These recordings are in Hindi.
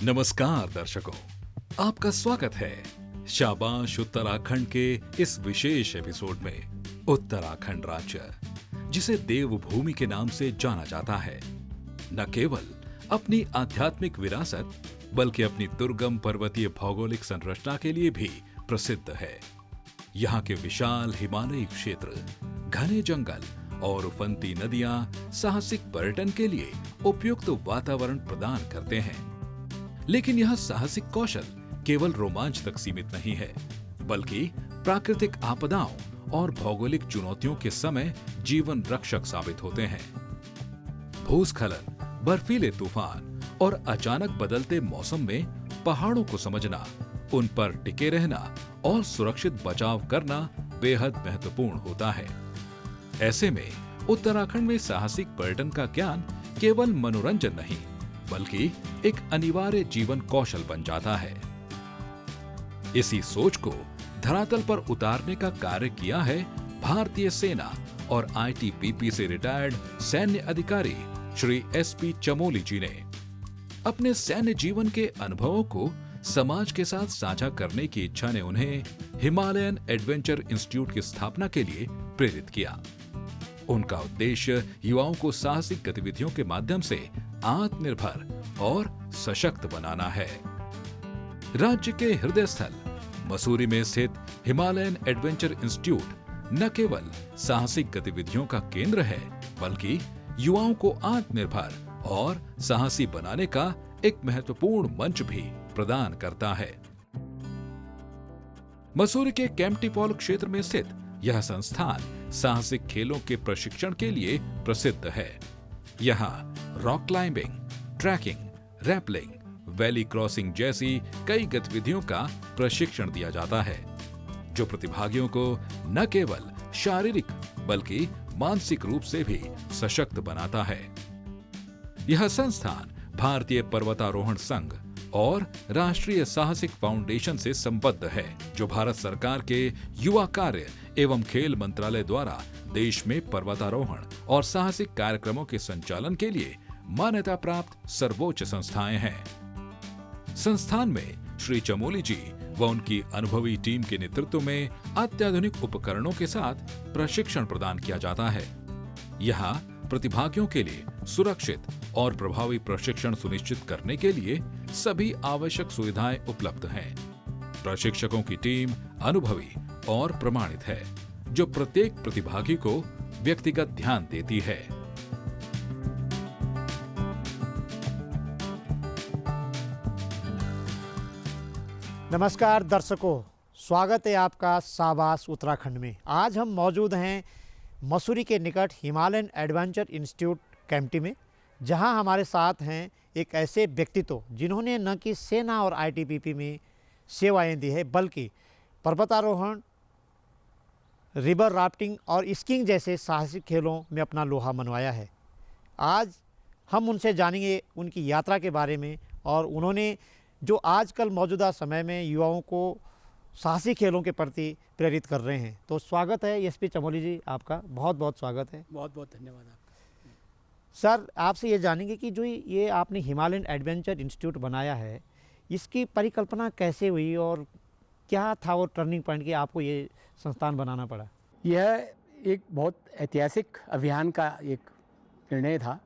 नमस्कार दर्शकों, आपका स्वागत है शाबाश उत्तराखंड के इस विशेष एपिसोड में। उत्तराखंड राज्य, जिसे देवभूमि के नाम से जाना जाता है, न केवल अपनी आध्यात्मिक विरासत बल्कि अपनी दुर्गम पर्वतीय भौगोलिक संरचना के लिए भी प्रसिद्ध है। यहाँ के विशाल हिमालयी क्षेत्र, घने जंगल और उफनती नदियां साहसिक पर्यटन के लिए उपयुक्त वातावरण प्रदान करते हैं। लेकिन यह साहसिक कौशल केवल रोमांच तक सीमित नहीं है, बल्कि प्राकृतिक आपदाओं और भौगोलिक चुनौतियों के समय जीवन रक्षक साबित होते हैं। भूस्खलन, बर्फीले तूफान और अचानक बदलते मौसम में पहाड़ों को समझना, उन पर टिके रहना और सुरक्षित बचाव करना बेहद महत्वपूर्ण होता है। ऐसे में उत्तराखंड में साहसिक पर्यटन का ज्ञान केवल मनोरंजन नहीं, बल्कि एक अनिवार्य जीवन कौशल बन जाता है। इसी सोच को धरातल पर उतारने का कार्य किया है भारतीय सेना और आईटीबीपी से रिटायर्ड सैन्य अधिकारी श्री एसपी चमोली जी ने। अपने सैन्य जीवन के अनुभवों को समाज के साथ साझा करने की इच्छा ने उन्हें हिमालयन एडवेंचर इंस्टीट्यूट की स्थापना के लिए प्रेरित किया। उनका उद्देश्य युवाओं को साहसिक गतिविधियों के माध्यम से आत्मनिर्भर और सशक्त बनाना है। राज्य के हृदय स्थल मसूरी में स्थित हिमालयन एडवेंचर इंस्टीट्यूट न केवल साहसिक गतिविधियों का केंद्र है, बल्कि युवाओं को आत्मनिर्भर और साहसी बनाने का एक महत्वपूर्ण मंच भी प्रदान करता है। मसूरी के कैंपटी फॉल क्षेत्र में स्थित यह संस्थान साहसिक खेलों के प्रशिक्षण के लिए प्रसिद्ध है। यहाँ rock climbing, trekking, rappelling, valley crossing जैसी कई गतिविधियों का प्रशिक्षण दिया जाता है, जो प्रतिभागियों को न केवल शारीरिक बल्कि मानसिक रूप से भी सशक्त बनाता है। यह संस्थान भारतीय पर्वतारोहण संघ और राष्ट्रीय साहसिक फाउंडेशन से संबद्ध है, जो भारत सरकार के युवा कार्य एवं खेल मंत्रालय द्वारा देश में पर्वतारोहण और साहसिक कार्यक्रमों के संचालन के लिए मान्यता प्राप्त सर्वोच्च संस्थाएं हैं। संस्थान में श्री चमोली जी व उनकी अनुभवी टीम के नेतृत्व में अत्याधुनिक उपकरणों के साथ प्रशिक्षण प्रदान किया जाता है। यहाँ प्रतिभागियों के लिए सुरक्षित और प्रभावी प्रशिक्षण सुनिश्चित करने के लिए सभी आवश्यक सुविधाएं उपलब्ध हैं। प्रशिक्षकों की टीम अनुभवी और प्रमाणित है, जो प्रत्येक प्रतिभागी को व्यक्तिगत ध्यान देती है। नमस्कार दर्शकों, स्वागत है आपका शाबाश उत्तराखंड में। आज हम मौजूद हैं मसूरी के निकट हिमालयन एडवेंचर इंस्टीट्यूट कैंपटी में, जहां हमारे साथ हैं एक ऐसे व्यक्तित्व जिन्होंने न कि सेना और आईटीबीपी में सेवाएं दी है, बल्कि पर्वतारोहण, रिवर राफ्टिंग और स्कीइंग जैसे साहसिक खेलों में अपना लोहा मनवाया है। आज हम उनसे जानेंगे उनकी यात्रा के बारे में और उन्होंने जो आजकल मौजूदा समय में युवाओं को साहसी खेलों के प्रति प्रेरित कर रहे हैं। तो स्वागत है एसपी चमोली जी, आपका बहुत बहुत स्वागत है। बहुत बहुत धन्यवाद आपका। सर, आपसे ये जानेंगे कि जो ये आपने हिमालयन एडवेंचर इंस्टीट्यूट बनाया है, इसकी परिकल्पना कैसे हुई और क्या था वो टर्निंग पॉइंट कि आपको ये संस्थान बनाना पड़ा? यह एक बहुत ऐतिहासिक अभियान का एक निर्णय था,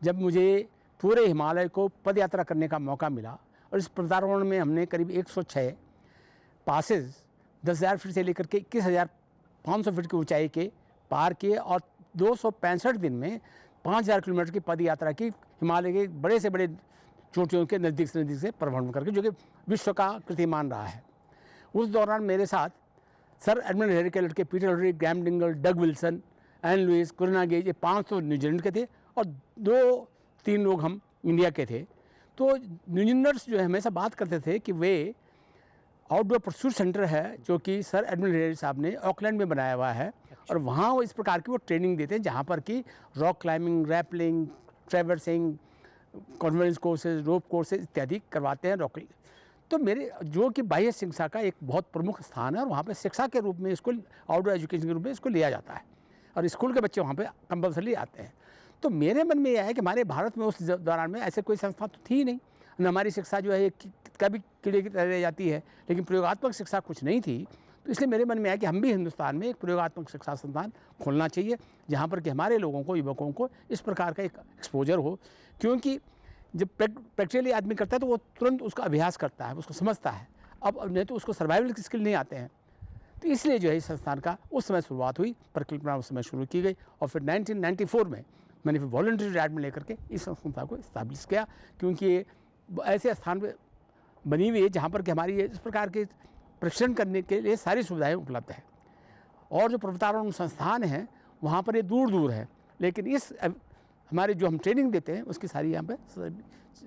जब मुझे पूरे हिमालय को पद यात्रा करने का मौका मिला। और इस पर्वतारोहण में हमने करीब 106 पासेस 10,000 फीट से लेकर के 21,500 फीट की ऊंचाई के पार किए और 265 दिन में 5,000 किलोमीटर की पद यात्रा की, हिमालय के बड़े से बड़े चोटियों के नज़दीक से परिभ्रमण करके, जो कि विश्व का कीर्तिमान रहा है। उस दौरान मेरे साथ सर एडमंड हिलरी के लड़के पीटर हिलरी, ग्रैम डिंगल, डग विल्सन, एन लुइस, कुरिना गेज, ये 5 तो न्यूजीलैंड के थे और 2-3 लोग हम इंडिया के थे। तो न्यूजीलैंडर्स जो है हमेशा बात करते थे कि वे आउटडोर परस्यूट सेंटर है, जो कि सर एडमंड हिलरी साहब ने ऑकलैंड में बनाया हुआ है, और वहाँ वो इस प्रकार की वो ट्रेनिंग देते हैं, जहाँ पर कि rock climbing, rappelling, traversing, conference courses, rope courses इत्यादि करवाते हैं। रॉक तो मेरे जो कि बाह्य शिक्षा का एक बहुत प्रमुख स्थान है, और वहाँ पे शिक्षा के रूप में इसको आउटडोर एजुकेशन के रूप में इसको लिया जाता है, और स्कूल के बच्चे वहाँ पे कंपल्सरी आते हैं। तो मेरे मन में यह है कि हमारे भारत में उस दौरान में ऐसे कोई संस्था तो थी नहीं। न हमारी शिक्षा जो है कभी कीड़े की तरह रह जाती है, लेकिन प्रयोगात्मक शिक्षा कुछ नहीं थी। तो इसलिए मेरे मन में आया कि हम भी हिंदुस्तान में एक प्रयोगात्मक शिक्षा संस्थान खोलना चाहिए, जहाँ पर कि हमारे लोगों को, युवकों को इस प्रकार का एक एक्सपोजर हो। क्योंकि जब प्रैक्टिकली आदमी करता है तो वो तुरंत उसका अभ्यास करता है, उसको समझता है। अब नहीं तो उसको सर्वाइवल की स्किल नहीं आते हैं। तो इसलिए जो है इस संस्थान का उस समय शुरुआत हुई, परिकल्पना उस समय शुरू की गई और फिर 1994 में मैंने फिर वॉलंटरी रिटायरमेंट लेकर के इस संस्था को इस्टेब्लिश किया। क्योंकि ये ऐसे स्थान पर बनी हुई है जहाँ पर कि हमारी इस प्रकार के प्रशिक्षण करने के लिए सारी सुविधाएं उपलब्ध है। और जो पर्वतारोहण संस्थान हैं वहाँ पर ये दूर दूर है, लेकिन इस हमारे जो हम ट्रेनिंग देते हैं उसकी सारी यहाँ पर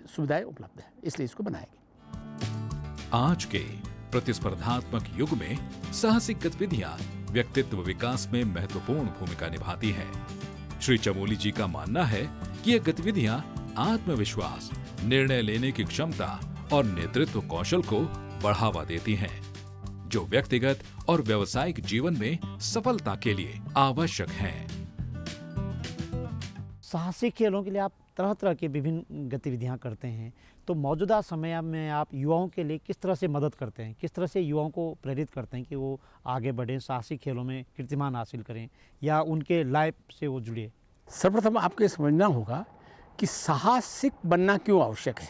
सुविधाएं उपलब्ध है, इसलिए इसको बनाया गया। आज के प्रतिस्पर्धात्मक युग में साहसिक गतिविधियां व्यक्तित्व विकास में महत्वपूर्ण भूमिका निभाती हैं। श्री चमोली जी का मानना है कि ये गतिविधियां आत्मविश्वास, निर्णय लेने की क्षमता और नेतृत्व कौशल को बढ़ावा देती हैं, जो व्यक्तिगत और व्यावसायिक जीवन में सफलता के लिए आवश्यक हैं। साहसिक खेलों के लिए आप तरह तरह की विभिन्न गतिविधियां करते हैं, तो मौजूदा समय में आप युवाओं के लिए किस तरह से मदद करते हैं, किस तरह से युवाओं को प्रेरित करते हैं कि वो आगे बढ़ें, साहसिक खेलों में कीर्तिमान हासिल करें या उनके लाइफ से वो जुड़े? सर्वप्रथम आपको ये समझना होगा कि साहसिक बनना क्यों आवश्यक है।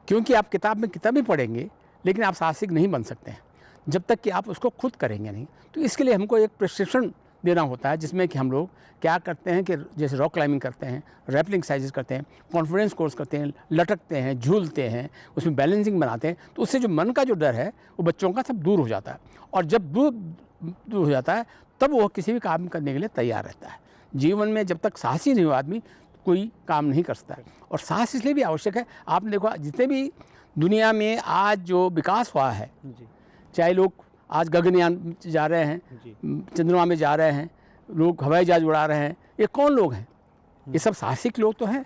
क्योंकि आप किताब में कितना भी पढ़ेंगे लेकिन आप साहसिक नहीं बन सकते हैं जब तक कि आप उसको खुद करेंगे नहीं। तो इसके लिए हमको एक प्रशिक्षण देना होता है, जिसमें कि हम लोग क्या करते हैं कि जैसे रॉक क्लाइंबिंग करते हैं, रैपलिंग एक्सरसाइजेस करते हैं, कॉन्फिडेंस कोर्स करते हैं, लटकते हैं, झूलते हैं, उसमें बैलेंसिंग बनाते हैं। तो उससे जो मन का जो डर है वो बच्चों का सब दूर हो जाता है, और जब दूर हो जाता है तब वो किसी भी काम करने के लिए तैयार रहता है। जीवन में जब तक साहसी नहीं हो आदमी कोई काम नहीं कर सकता है। और साहस इसलिए भी आवश्यक है, आपने देखो जितने भी दुनिया में आज जो विकास हुआ है, चाहे लोग आज गगनयान जा रहे हैं, चंद्रमा में जा रहे हैं, लोग हवाई जहाज उड़ा रहे हैं, ये कौन लोग हैं? ये सब साहसिक लोग तो हैं।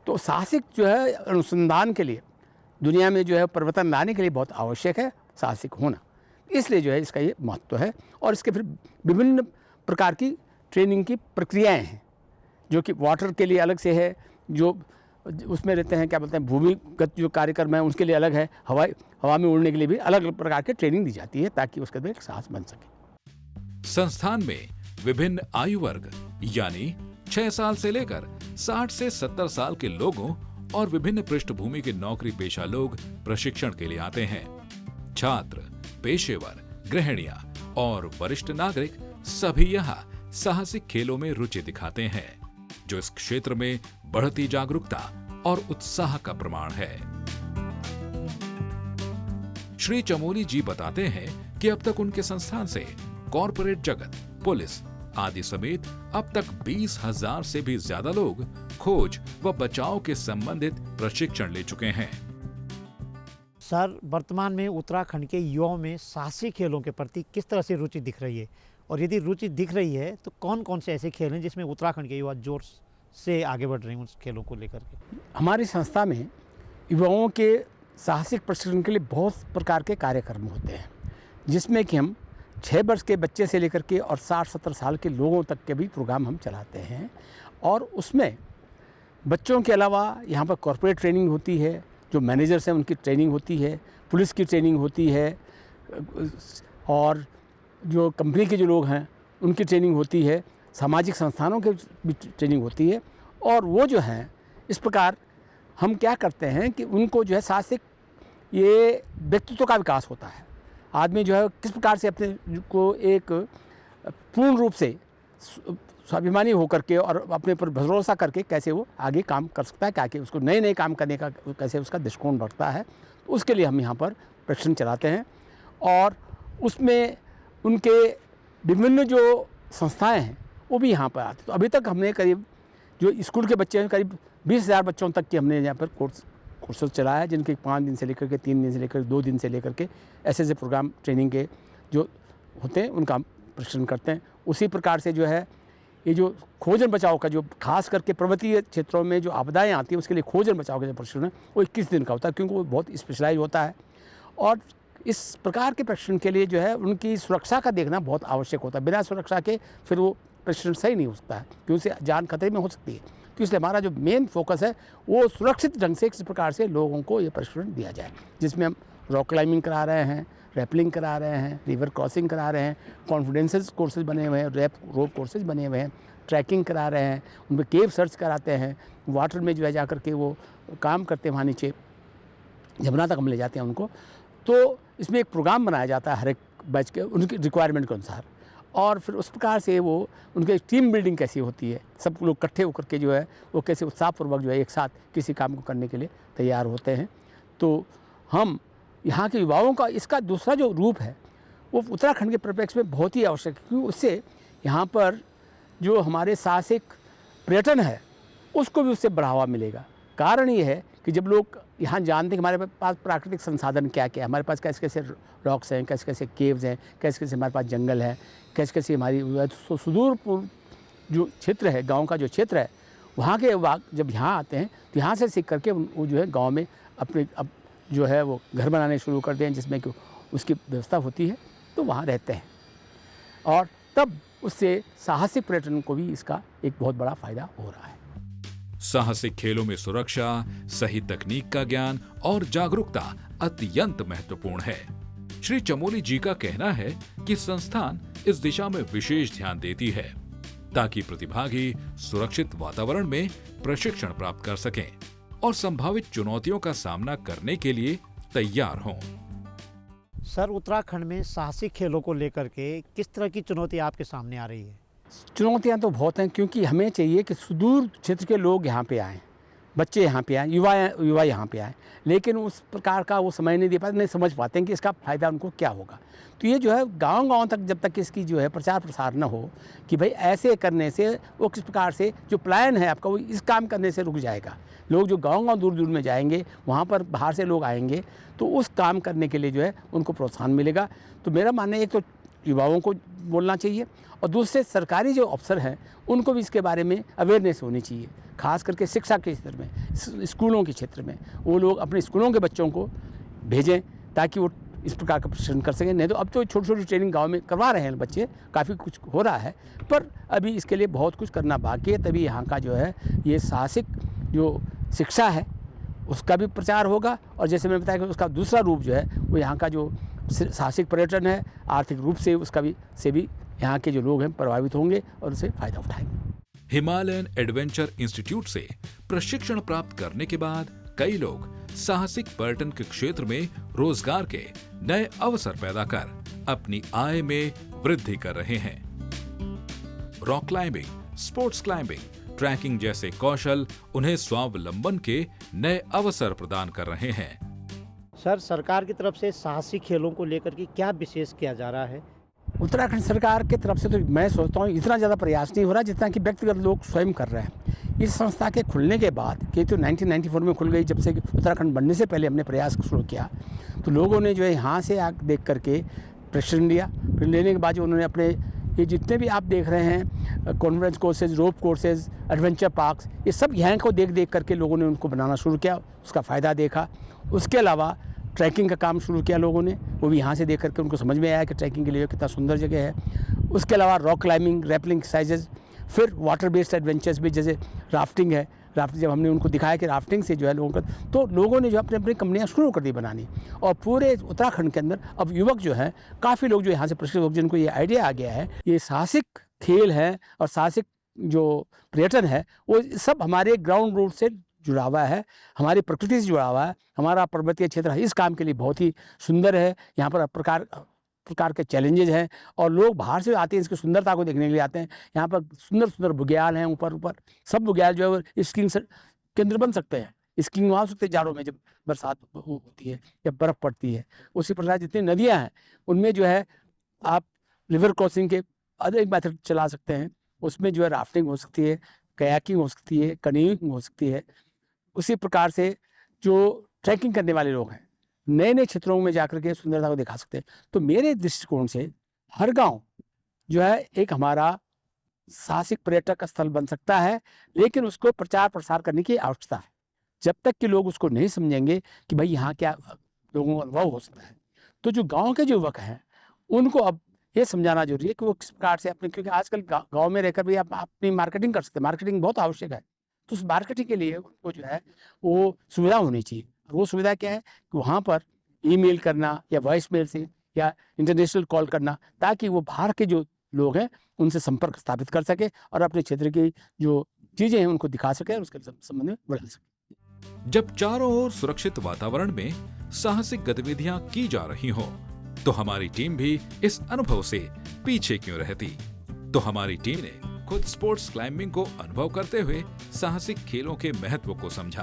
तो साहसिक जो है अनुसंधान के लिए, दुनिया में जो है परिवर्तन लाने के लिए बहुत आवश्यक है साहसिक होना। इसलिए जो है इसका ये महत्व है। और इसके फिर विभिन्न प्रकार की ट्रेनिंग की प्रक्रियाएं हैं, जो कि वाटर के लिए अलग से है, जो उसमें रहते हैं क्या बोलते हैं भूमिगत जो कार्यक्रम है उसके लिए अलग है, हवा में उड़ने के लिए भी अलग अलग प्रकार की ट्रेनिंग दी जाती है ताकि उसके अंदर एक साहस बन सके। संस्थान में विभिन्न आयु वर्ग यानी 6 साल से लेकर 60 से 70 साल के लोगों और विभिन्न पृष्ठभूमि के नौकरी पेशा लोग प्रशिक्षण के लिए आते हैं। छात्र, पेशेवर, गृहिणियां और वरिष्ठ नागरिक सभी यहाँ साहसिक खेलों में रुचि दिखाते हैं, जो इस क्षेत्र में बढ़ती जागरूकता और उत्साह का प्रमाण है। श्री चमोली जी बताते हैं कि अब तक उनके संस्थान से कॉरपोरेट जगत, पुलिस आदि समेत अब तक 20,000 से भी ज्यादा लोग खोज व बचाव के संबंधित प्रशिक्षण ले चुके हैं। सर, वर्तमान में उत्तराखंड के युवाओं में साहसिक खेलों के प्रति किस तरह से रुचि दिख रही है, और यदि रुचि दिख रही है तो कौन कौन से ऐसे खेल हैं जिसमें उत्तराखंड के युवा जोर से आगे बढ़ रहे हैं उन खेलों को लेकर के? हमारी संस्था में युवाओं के साहसिक प्रशिक्षण के लिए बहुत प्रकार के कार्यक्रम होते हैं, जिसमें कि हम 6 वर्ष के बच्चे से लेकर के और 60-70 साल के लोगों तक के भी प्रोग्राम हम चलाते हैं। और उसमें बच्चों के अलावा यहाँ पर कॉर्पोरेट ट्रेनिंग होती है, जो मैनेजर्स हैं उनकी ट्रेनिंग होती है, पुलिस की ट्रेनिंग होती है, और जो कंपनी के जो लोग हैं उनकी ट्रेनिंग होती है, सामाजिक संस्थानों की भी ट्रेनिंग होती है। और वो जो हैं इस प्रकार हम क्या करते हैं कि उनको जो है साहसिक ये व्यक्तित्व का विकास होता है। आदमी जो है किस प्रकार से अपने को एक पूर्ण रूप से स्वाभिमानी होकर के और अपने पर भरोसा करके कैसे वो आगे काम कर सकता है, ताकि उसको नए नए काम करने का कैसे उसका दृष्टिकोण बढ़ता है। तो उसके लिए हम यहाँ पर प्रशिक्षण चलाते हैं, और उसमें उनके विभिन्न जो संस्थाएं हैं वो भी यहाँ पर आते हैं। तो अभी तक हमने करीब जो स्कूल के बच्चे हैं करीब 20,000 बच्चों तक के हमने यहाँ पर कोर्सेज चलाया है, जिनके 5 दिन से लेकर के 3 दिन से लेकर 2 दिन से लेकर के ऐसे प्रोग्राम ट्रेनिंग के जो होते हैं उनका प्रशिक्षण करते हैं। उसी प्रकार से जो है ये जो खोजन बचाव का जो खास करके पर्वतीय क्षेत्रों में जो आपदाएं आती हैं उसके लिए खोजन बचाव का जो प्रशिक्षण है वो 21 दिन का होता है, क्योंकि वो बहुत स्पेशलाइज होता है। और इस प्रकार के प्रशिक्षण के लिए जो है उनकी सुरक्षा का देखना बहुत आवश्यक होता है। बिना सुरक्षा के फिर वो प्रशिक्षण सही नहीं हो सकता है, क्योंकि उससे जान खतरे में हो सकती है। तो इसलिए हमारा जो मेन फोकस है वो सुरक्षित ढंग से किस प्रकार से लोगों को ये प्रशिक्षण दिया जाए, जिसमें हम रॉक क्लाइंबिंग करा रहे हैं, रैपलिंग करा रहे हैं, रिवर क्रॉसिंग करा रहे हैं, कॉन्फिडेंसेस कोर्सेज बने हुए हैं, रोप कोर्सेज बने हुए हैं, ट्रैकिंग करा रहे हैं, उनमें केव सर्च कराते हैं, वाटर में जो है जा करके वो काम करते हैं, वहाँ नीचे जमुना तक हम ले जाते हैं उनको। तो इसमें एक प्रोग्राम बनाया जाता है हर एक बैच के उनकी रिक्वायरमेंट के अनुसार, और फिर उस प्रकार से वो उनके टीम बिल्डिंग कैसी होती है, सब लोग इकट्ठे होकर के जो है वो कैसे उत्साहपूर्वक जो है एक साथ किसी काम को करने के लिए तैयार होते हैं। तो हम यहाँ के युवाओं का इसका दूसरा जो रूप है वो उत्तराखंड के परिप्रेक्ष्य में बहुत ही आवश्यक है, क्योंकि उससे यहाँ पर जो हमारे साहसिक पर्यटन है उसको भी उससे बढ़ावा मिलेगा। कारण ये है कि जब लोग यहाँ जानते हैं कि हमारे पास प्राकृतिक संसाधन क्या क्या है, हमारे पास कैसे कैसे रॉक्स हैं, कैसे कैसे केव्स हैं, कैसे कैसे हमारे पास जंगल है, कैसे कैसे हमारी सुदूर पूर्व जो क्षेत्र है, गांव का जो क्षेत्र है, वहाँ के जब यहाँ आते हैं तो यहाँ से सीख करके वो जो है गांव में अपने अब जो है वो घर बनाने शुरू करते हैं, जिसमें कि उसकी व्यवस्था होती है, तो वहाँ रहते हैं, और तब उससे साहसिक पर्यटन को भी इसका एक बहुत बड़ा फायदा हो रहा है। साहसिक खेलों में सुरक्षा, सही तकनीक का ज्ञान और जागरूकता अत्यंत महत्वपूर्ण है। श्री चमोली जी का कहना है कि संस्थान इस दिशा में विशेष ध्यान देती है ताकि प्रतिभागी सुरक्षित वातावरण में प्रशिक्षण प्राप्त कर सकें और संभावित चुनौतियों का सामना करने के लिए तैयार हों। सर, उत्तराखंड में साहसिक खेलों को लेकर के किस तरह की चुनौती आपके सामने आ रही है? चुनौतियाँ तो बहुत हैं, क्योंकि हमें चाहिए कि सुदूर क्षेत्र के लोग यहाँ पे आएँ, बच्चे यहाँ पे आएँ, युवा यहाँ पे आएँ, लेकिन उस प्रकार का वो समय नहीं दे पाते, नहीं समझ पाते हैं कि इसका फ़ायदा उनको क्या होगा। तो ये जो है गांव-गांव तक जब तक इसकी जो है प्रचार प्रसार न हो कि भाई ऐसे करने से वो किस प्रकार से जो प्लान है आपका वो इस काम करने से रुक जाएगा। लोग जो गांव-गांव दूर-दूर में जाएंगे, वहाँ पर बाहर से लोग आएंगे, तो उस काम करने के लिए जो है उनको प्रोत्साहन मिलेगा। तो मेरा मानना है एक तो युवाओं को बोलना चाहिए, और दूसरे सरकारी जो अफसर हैं उनको भी इसके बारे में अवेयरनेस होनी चाहिए, खास करके शिक्षा के क्षेत्र में, स्कूलों के क्षेत्र में वो लोग अपने स्कूलों के बच्चों को भेजें ताकि वो इस प्रकार का प्रशिक्षण कर सकें। नहीं तो अब तो छोटी छोटी ट्रेनिंग गांव में करवा रहे हैं बच्चे, काफ़ी कुछ हो रहा है, पर अभी इसके लिए बहुत कुछ करना बाकी है, तभी यहाँ का जो है ये साहसिक जो शिक्षा है उसका भी प्रचार होगा, और जैसे मैंने बताया कि उसका दूसरा रूप जो है वो यहाँ का जो साहसिक पर्यटन है, आर्थिक रूप से उसका भी यहाँ के जो लोग हैं प्रभावित होंगे और उससे फायदा उठाएंगे। हिमालयन एडवेंचर इंस्टीट्यूट से प्रशिक्षण प्राप्त करने के बाद कई लोग साहसिक पर्यटन के क्षेत्र में रोजगार के नए अवसर पैदा कर अपनी आय में वृद्धि कर रहे हैं। Rock climbing, sports climbing, trekking जैसे कौशल उन्हें स्वावलंबन के नए अवसर प्रदान कर रहे हैं। सर, सरकार की तरफ से साहसिक खेलों को लेकर के क्या विशेष किया जा रहा है? उत्तराखंड सरकार की तरफ से तो मैं सोचता हूँ इतना ज़्यादा प्रयास नहीं हो रहा जितना कि व्यक्तिगत लोग स्वयं कर रहे हैं। इस संस्था के खुलने के बाद, कि तो 1994 में खुल गई, जब से उत्तराखंड बनने से पहले हमने प्रयास शुरू किया, तो लोगों ने जो है यहाँ से देख करके प्रशिक्षण लिया। फिर लेने के बाद जो उन्होंने अपने ये जितने भी आप देख रहे हैं conference courses, rope courses, adventure parks, ये सब यहाँ को देख करके लोगों ने उनको बनाना शुरू किया, उसका फ़ायदा देखा। उसके अलावा ट्रैकिंग का काम शुरू किया लोगों ने, वो भी यहाँ से देख करके उनको समझ में आया कि ट्रैकिंग के लिए कितना सुंदर जगह है। उसके अलावा रॉक क्लाइंबिंग, रैपलिंग एक्सरसाइजेज, फिर वाटर बेस्ड एडवेंचर्स भी, जैसे राफ्टिंग है। राफ्टिंग जब हमने उनको दिखाया कि राफ्टिंग से जो है लोगों का, तो लोगों ने जो अपनी अपनी कंपनियाँ शुरू कर दी बनानी, और पूरे उत्तराखंड के अंदर अब युवक जो हैं, काफ़ी लोग जो यहाँ से प्रशिक्षित हो, जिनको ये आइडिया आ गया है ये साहसिक खेल है और साहसिक जो पर्यटन है वो सब हमारे ग्राउंड रूट से जुड़ा हुआ है, हमारी प्रकृति से जुड़ा हुआ है। हमारा पर्वतीय क्षेत्र इस काम के लिए बहुत ही सुंदर है। यहाँ पर प्रकार के चैलेंजेज हैं, और लोग बाहर से आते हैं इसकी सुंदरता को देखने के लिए आते हैं। यहाँ पर सुंदर सुंदर बुग्याल हैं, ऊपर सब बुग्याल जो है स्कीइंग केंद्र बन सकते हैं। स्कीइंग वहाँ सकते जाड़ों में जब बरसात होती है या बर्फ़ पड़ती है। उसी प्रकार जितनी नदियाँ हैं उनमें जो है आप रिवर क्रॉसिंग के अनेक मेथड चला सकते हैं। उसमें जो है राफ्टिंग हो सकती है, कयाकिंग हो सकती है, कनीइंग हो सकती है। उसी प्रकार से जो ट्रैकिंग करने वाले लोग हैं नए नए क्षेत्रों में जाकर के सुंदरता को दिखा सकते हैं। तो मेरे दृष्टिकोण से हर गांव जो है एक हमारा साहसिक पर्यटक स्थल बन सकता है, लेकिन उसको प्रचार प्रसार करने की आवश्यकता है। जब तक कि लोग उसको नहीं समझेंगे कि भाई यहाँ क्या लोगों को अनुभव हो सकता है, तो जो गाँव के जो युवक हैं उनको अब ये समझाना जरूरी है कि वो किस प्रकार से अपने, क्योंकि आजकल गाँव में रहकर भी आप अपनी मार्केटिंग कर सकते हैं। मार्केटिंग बहुत आवश्यक है, तो उस मार्केटिंग के लिए उनको जो है वो सुविधा होनी चाहिए। वो सुविधा क्या है कि वहाँ पर ईमेल करना या वॉइस मेल से या इंटरनेशनल कॉल करना, ताकि वो बाहर के जो लोग हैं उनसे संपर्क स्थापित कर सके और अपने क्षेत्र की जो चीज़ें हैं उनको दिखा सके और उसके संबंध में बढ़ा सके। जब चारों ओर सुरक्षित वातावरण में साहसिक गतिविधियां की जा रही हों, तो हमारी टीम भी इस अनुभव से पीछे क्यों रहती। तो हमारी टीम ने खुद स्पोर्ट्स क्लाइंबिंग को अनुभव करते हुए साहसिक खेलों के महत्व को समझा।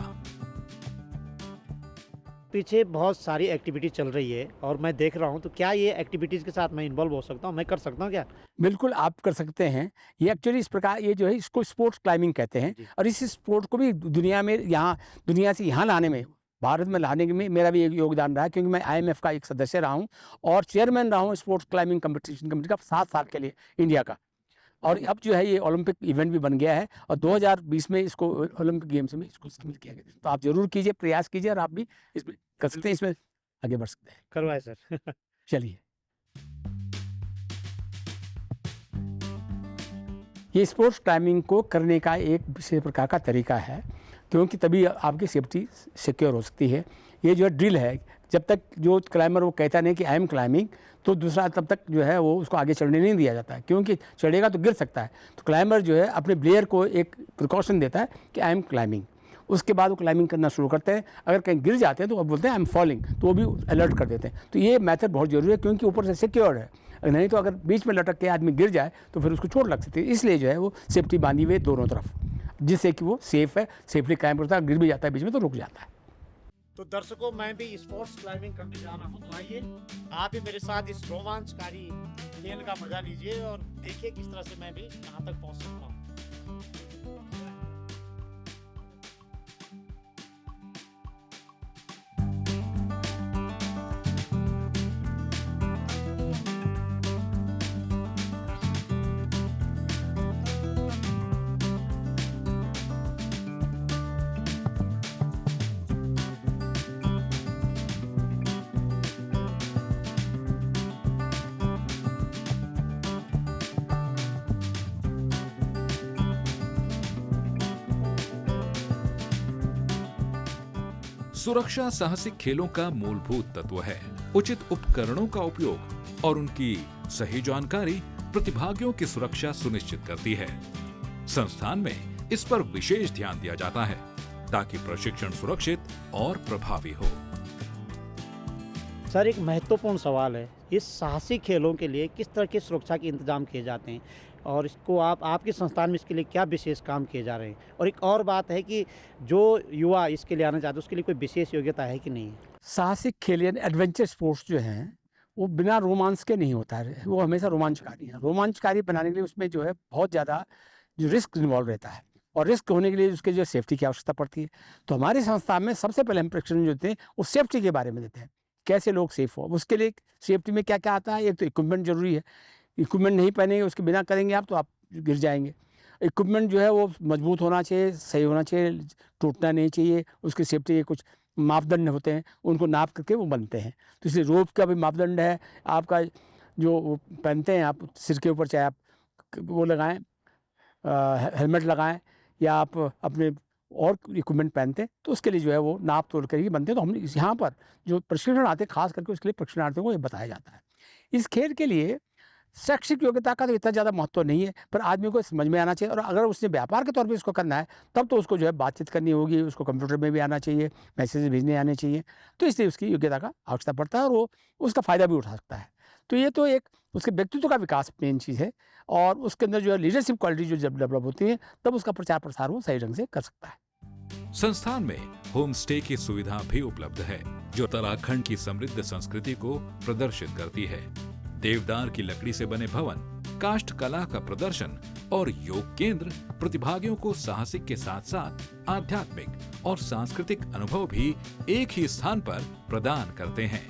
पीछे बहुत सारी एक्टिविटी चल रही है और मैं देख रहा हूँ, तो क्या ये एक्टिविटीज़ के साथ मैं इन्वॉल्व हो सकता हूँ, मैं कर सकता हूँ क्या? बिल्कुल आप कर सकते हैं। ये एक्चुअली इस प्रकार ये जो है इसको स्पोर्ट्स क्लाइंबिंग कहते हैं जी। और इस स्पोर्ट को भी दुनिया में यहाँ दुनिया से यहाँ लाने में, भारत में लाने में मेरा भी एक योगदान रहा है, क्योंकि मैं आईएमएफ का एक सदस्य रहा हूँ और चेयरमैन रहा हूँ स्पोर्ट्स क्लाइंबिंग कंपटीशन कमेटी का 7 साल के लिए इंडिया का। और अब जो है ये ओलंपिक इवेंट भी बन गया है और 2020 में इसको ओलंपिक गेम्स में इसको शामिल किया गया। तो आप जरूर कीजिए, प्रयास कीजिए और आप भी इसमें कर सकते हैं, इसमें आगे बढ़ सकते हैं। करवाए सर। चलिए, ये स्पोर्ट्स क्लाइंबिंग को करने का एक विशेष प्रकार का तरीका है, क्योंकि तभी आपकी सेफ्टी सिक्योर हो सकती है। ये जो ड्रिल है, जब तक जो क्लाइंबर वो कहता नहीं कि आई एम क्लाइंबिंग, तो दूसरा तब तक जो है वो उसको आगे चढ़ने नहीं दिया जाता है, क्योंकि चढ़ेगा तो गिर सकता है। तो क्लाइंबर जो है अपने प्लेयर को एक प्रिकॉशन देता है कि आई एम क्लाइंबिंग। उसके बाद वो क्लाइंबिंग करना शुरू करते हैं। अगर कहीं गिर जाते हैं तो वो बोलते हैं आई एम फॉलिंग, तो वो भी अलर्ट कर देते हैं। तो ये मेथड बहुत ज़रूरी है, क्योंकि ऊपर से सिक्योर है। नहीं तो अगर बीच में लटक के आदमी गिर जाए तो फिर उसको चोट लग सकती है। इसलिए जो है वो सेफ्टी बांधी हुई है दोनों तरफ, जिससे कि वो सेफ है, सेफली क्लाइंब करता है। गिर भी जाता है बीच में तो रुक जाता है। तो दर्शकों, मैं भी स्पोर्ट्स क्लाइंबिंग करने जा रहा हूँ, तो आइए आप भी मेरे साथ इस रोमांचकारी खेल का मजा लीजिए और देखिए किस तरह से मैं भी यहाँ तक पहुँच सकता हूँ। सुरक्षा साहसिक खेलों का मूलभूत तत्व है। उचित उपकरणों का उपयोग और उनकी सही जानकारी प्रतिभागियों की सुरक्षा सुनिश्चित करती है। संस्थान में इस पर विशेष ध्यान दिया जाता है ताकि प्रशिक्षण सुरक्षित और प्रभावी हो। सर, एक महत्वपूर्ण सवाल है, इस साहसिक खेलों के लिए किस तरह के सुरक्षा के इंतजाम किए जाते हैं और इसको आपके संस्थान में इसके लिए क्या विशेष काम किए जा रहे हैं? और एक और बात है कि जो युवा इसके लिए आना चाहते हैं उसके लिए कोई विशेष योग्यता है कि नहीं है? साहसिक खेल यानी एडवेंचर स्पोर्ट्स जो हैं वो बिना रोमांस के नहीं होता है, वो हमेशा रोमांचकारी है। रोमांचकारी बनाने के लिए उसमें जो है बहुत ज़्यादा जो रिस्क इन्वॉल्व रहता है और रिस्क होने के लिए उसके जो सेफ्टी की आवश्यकता पड़ती है। तो हमारे संस्था में सबसे पहले हम प्रशिक्षण जो देते हैं वो सेफ्टी के बारे में देते हैं, कैसे लोग सेफ हो। उसके लिए सेफ्टी में क्या क्या आता है, एक तो इक्विपमेंट जरूरी है। इक्विपमेंट नहीं पहनेंगे, उसके बिना करेंगे आप तो आप गिर जाएंगे। इक्विपमेंट जो है वो मजबूत होना चाहिए, सही होना चाहिए, टूटना नहीं चाहिए। उसकी सेफ्टी के कुछ मापदंड होते हैं, उनको नाप करके वो बनते हैं। तो इसलिए रोप का भी मापदंड है। आपका जो वो पहनते हैं आप सिर के ऊपर, चाहे आप वो लगाएं, हेलमेट लगाएं या आप अपने और इक्विपमेंट पहनते हैं, तो उसके लिए जो है वो नाप तोड़ कर ही बनते हैं। तो हम यहाँ पर जो प्रशिक्षण आते हैं, खास करके उसके लिए प्रशिक्षणार्थियों को ये बताया जाता है। इस खेल के लिए शैक्षिक योग्यता का तो इतना ज़्यादा महत्व नहीं है, पर आदमी को समझ में आना चाहिए। और अगर उसने व्यापार के तौर पे इसको करना है तब तो उसको जो है बातचीत करनी होगी, उसको कंप्यूटर में भी आना चाहिए, मैसेज भेजने आने चाहिए। तो इसलिए उसकी योग्यता का आवश्यकता पड़ता है और वो उसका फ़ायदा भी उठा सकता है। तो ये तो एक उसके व्यक्तित्व का विकास मेन चीज़ है और उसके अंदर जो है लीडरशिप क्वालिटी जो जब डेवलप होती है तब उसका प्रचार प्रसार वो सही ढंग से कर सकता है। संस्थान में होम स्टे की सुविधा भी उपलब्ध है, जो उत्तराखंड की समृद्ध संस्कृति को प्रदर्शित करती है। देवदार की लकड़ी से बने भवन, काष्ठ कला का प्रदर्शन और योग केंद्र प्रतिभागियों को साहसिक के साथ साथ आध्यात्मिक और सांस्कृतिक अनुभव भी एक ही स्थान पर प्रदान करते हैं।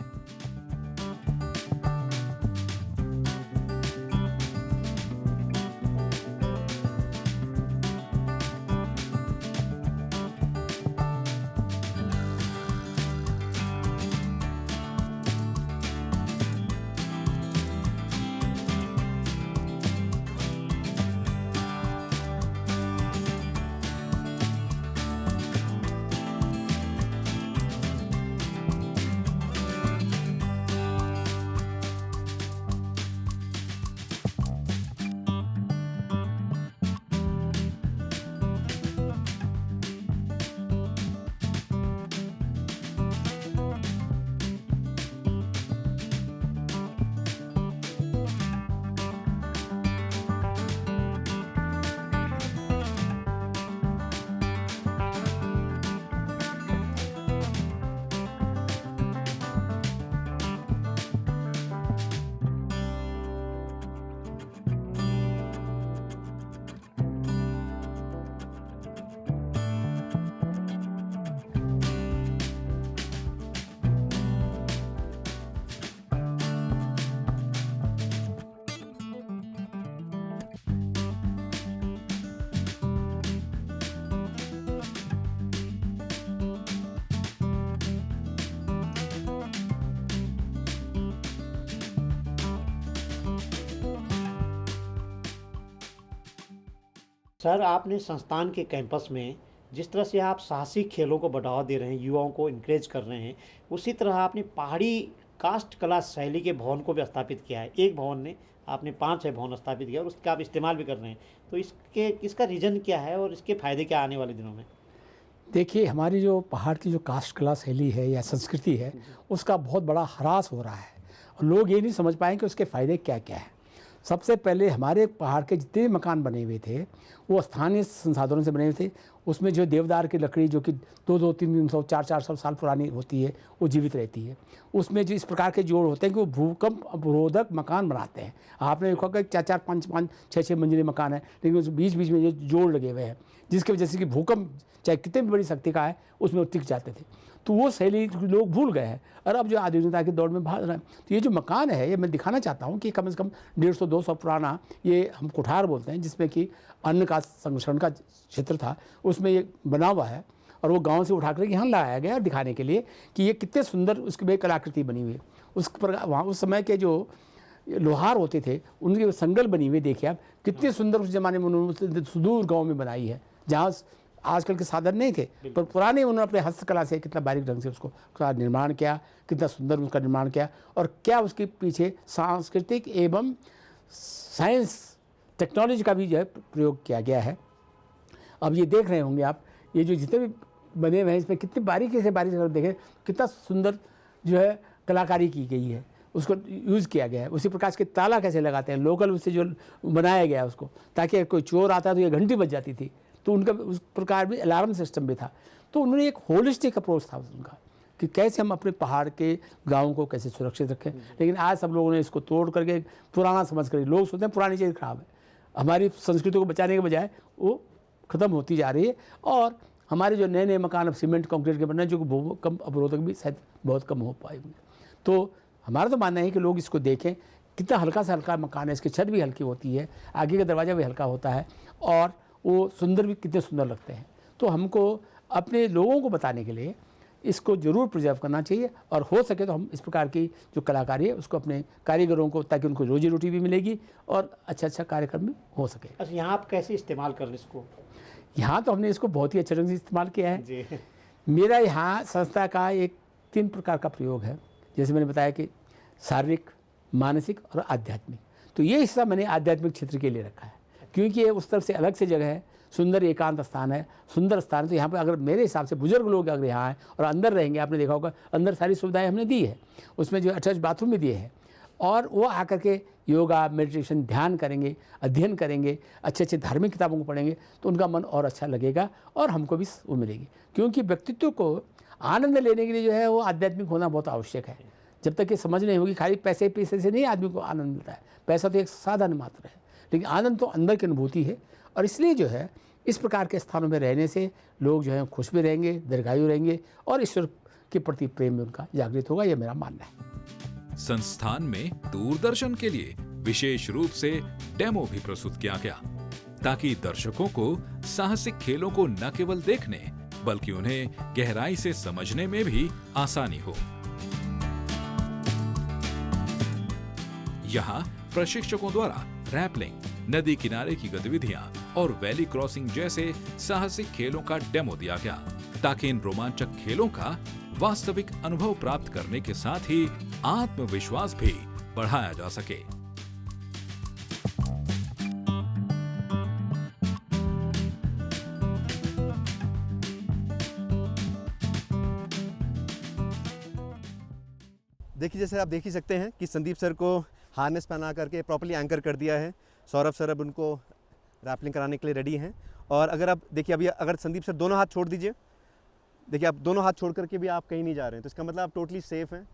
सर, आपने संस्थान के कैंपस में जिस तरह से आप साहसिक खेलों को बढ़ावा दे रहे हैं, युवाओं को इनकरेज कर रहे हैं, उसी तरह आपने पहाड़ी कास्ट कला शैली के भवन को भी स्थापित किया है। एक भवन ने आपने 5-6 भवन स्थापित किया और उसका आप इस्तेमाल भी कर रहे हैं। तो इसका रीज़न क्या है और इसके फ़ायदे क्या आने वाले दिनों में? देखिए, हमारी जो पहाड़ की जो कास्ट कला शैली है या संस्कृति है, उसका बहुत बड़ा ह्रास हो रहा है और लोग ये नहीं समझ पाए कि उसके फ़ायदे क्या क्या हैं। सबसे पहले हमारे पहाड़ के जितने भी मकान बने हुए थे वो स्थानीय संसाधनों से बने हुए थे। उसमें जो देवदार की लकड़ी जो कि 2-2, 300, 400 साल पुरानी होती है, वो जीवित रहती है। उसमें जो इस प्रकार के जोड़ होते हैं कि वो भूकंप अवरोधक मकान बनाते हैं। आपने देखा कि 4-4, 5-5, 6-6 मंजिले मकान है, लेकिन उस बीच बीच में ये जोड़ लगे हुए हैं, जिसकी वजह से कि भूकंप चाहे कितने भी बड़ी शक्ति का है उसमें वो टिक जाते थे। तो वो शैली लोग भूल गए हैं और अब जो आधुनिकता के दौर में भाग रहे हैं। तो ये जो मकान है, ये मैं दिखाना चाहता हूँ कि कम से कम 150-200 पुराना ये हम कुठार बोलते हैं, जिसमें कि अन्न का संरक्षण का क्षेत्र था, उसमें ये बना हुआ है और वो गांव से उठा कर यहाँ लाया गया दिखाने के लिए कि ये कितने सुंदर उसकी में कलाकृति बनी हुई है। उस पर वहाँ उस समय के जो लोहार होते थे उनकी संगल बनी हुई देखिए आप, कितने सुंदर उस ज़माने में उन्होंने सुदूर गाँव में बनाई है, जहाँ आजकल के साधन नहीं थे, पर पुराने उन्होंने अपने हस्तकला से कितना बारीक ढंग से उसको निर्माण किया, कितना सुंदर उसका निर्माण किया और क्या उसके पीछे सांस्कृतिक एवं साइंस टेक्नोलॉजी का भी जो है प्रयोग किया गया है। अब ये देख रहे होंगे आप, ये जो जितने भी बने हुए हैं इसमें कितनी बारीकी से देखें, कितना सुंदर जो है कलाकारी की गई है, उसको यूज़ किया गया है। उसी प्रकार के ताला कैसे लगाते हैं, लोकल उससे जो बनाया गया उसको, ताकि कोई चोर आता तो ये घंटी बज जाती थी, तो उनका उस प्रकार भी अलार्म सिस्टम भी था। तो उन्होंने एक होलिस्टिक अप्रोच था उनका कि कैसे हम अपने पहाड़ के गाँव को कैसे सुरक्षित रखें। लेकिन आज सब लोगों ने इसको तोड़ करके पुराना समझ कर, लोग सोचते हैं पुरानी चीज़ खराब है, हमारी संस्कृति को बचाने के बजाय वो ख़त्म होती जा रही है। और हमारे जो नए नए मकान अब सीमेंट कंक्रीट के बन रहे हैं, जो कि भूकंप अवरोधक भी शायद बहुत कम हो पाएंगे। तो हमारा तो मानना है कि लोग इसको देखें, कितना हल्का से हल्का मकान है, इसकी छत भी हल्की होती है, आगे का दरवाज़ा भी हल्का होता है और वो सुंदर भी कितने सुंदर लगते हैं। तो हमको अपने लोगों को बताने के लिए इसको ज़रूर प्रिजर्व करना चाहिए और हो सके तो हम इस प्रकार की जो कलाकारी है उसको अपने कारीगरों को, ताकि उनको रोजी रोटी भी मिलेगी और अच्छा कार्यक्रम भी हो सके। अच्छा, यहाँ आप कैसे इस्तेमाल कर रहे हैं इसको? यहाँ तो हमने इसको बहुत ही अच्छे ढंग से इस्तेमाल किया है जी। मेरा यहाँ संस्था का एक 3 प्रकार का प्रयोग है, जैसे मैंने बताया कि शारीरिक, मानसिक और आध्यात्मिक। तो ये हिस्सा मैंने आध्यात्मिक क्षेत्र के लिए रखा है, क्योंकि ये उस तरफ से अलग से जगह है, सुंदर एकांत स्थान है, सुंदर स्थान है। तो यहाँ पर अगर मेरे हिसाब से बुजुर्ग लोग अगर यहाँ आए और अंदर रहेंगे, आपने देखा होगा अंदर सारी सुविधाएं हमने दी है, उसमें जो अटैच बाथरूम भी दिए हैं, और वो आकर के योगा, मेडिटेशन, ध्यान करेंगे, अध्ययन करेंगे, अच्छे अच्छे धार्मिक किताबों को पढ़ेंगे, तो उनका मन और अच्छा लगेगा और हमको भी वो मिलेगी। क्योंकि व्यक्तित्व को आनंद लेने के लिए जो है वो आध्यात्मिक होना बहुत आवश्यक है। जब तक ये समझ नहीं होगी, खाली पैसे से नहीं आदमी को आनंद मिलता है, पैसा तो एक साधन मात्र है, लेकिन आनंद तो अंदर की अनुभूति है। और इसलिए जो है इस प्रकार के स्थानों में रहने से लोग जो है खुश भी रहेंगे, दीर्घायु रहेंगे और ईश्वर के प्रति प्रेम में उनका जागृत होगा, यह मेरा मानना है। संस्थान में दूरदर्शन के लिए विशेष रूप से डेमो भी प्रस्तुत किया गया, ताकि दर्शकों को साहसिक खेलों को न केवल देखने बल्कि उन्हें गहराई से समझने में भी आसानी हो। यहाँ प्रशिक्षकों द्वारा रैपलिंग, नदी किनारे की गतिविधियां और वैली क्रॉसिंग जैसे साहसिक खेलों का डेमो दिया गया, ताकि इन रोमांचक खेलों का वास्तविक अनुभव प्राप्त करने के साथ ही आत्मविश्वास भी बढ़ाया जा सके। देखिए, जैसे आप देख ही सकते हैं कि संदीप सर को हार्नेस पहना करके प्रॉपर्ली एंकर कर दिया है। सौरभ सर अब उनको रैपलिंग कराने के लिए रेडी हैं। और अगर आप देखिए, अभी अगर संदीप सर दोनों हाथ छोड़ दीजिए, देखिए आप दोनों हाथ छोड़ करके भी आप कहीं नहीं जा रहे हैं, तो इसका मतलब आप टोटली सेफ़ हैं।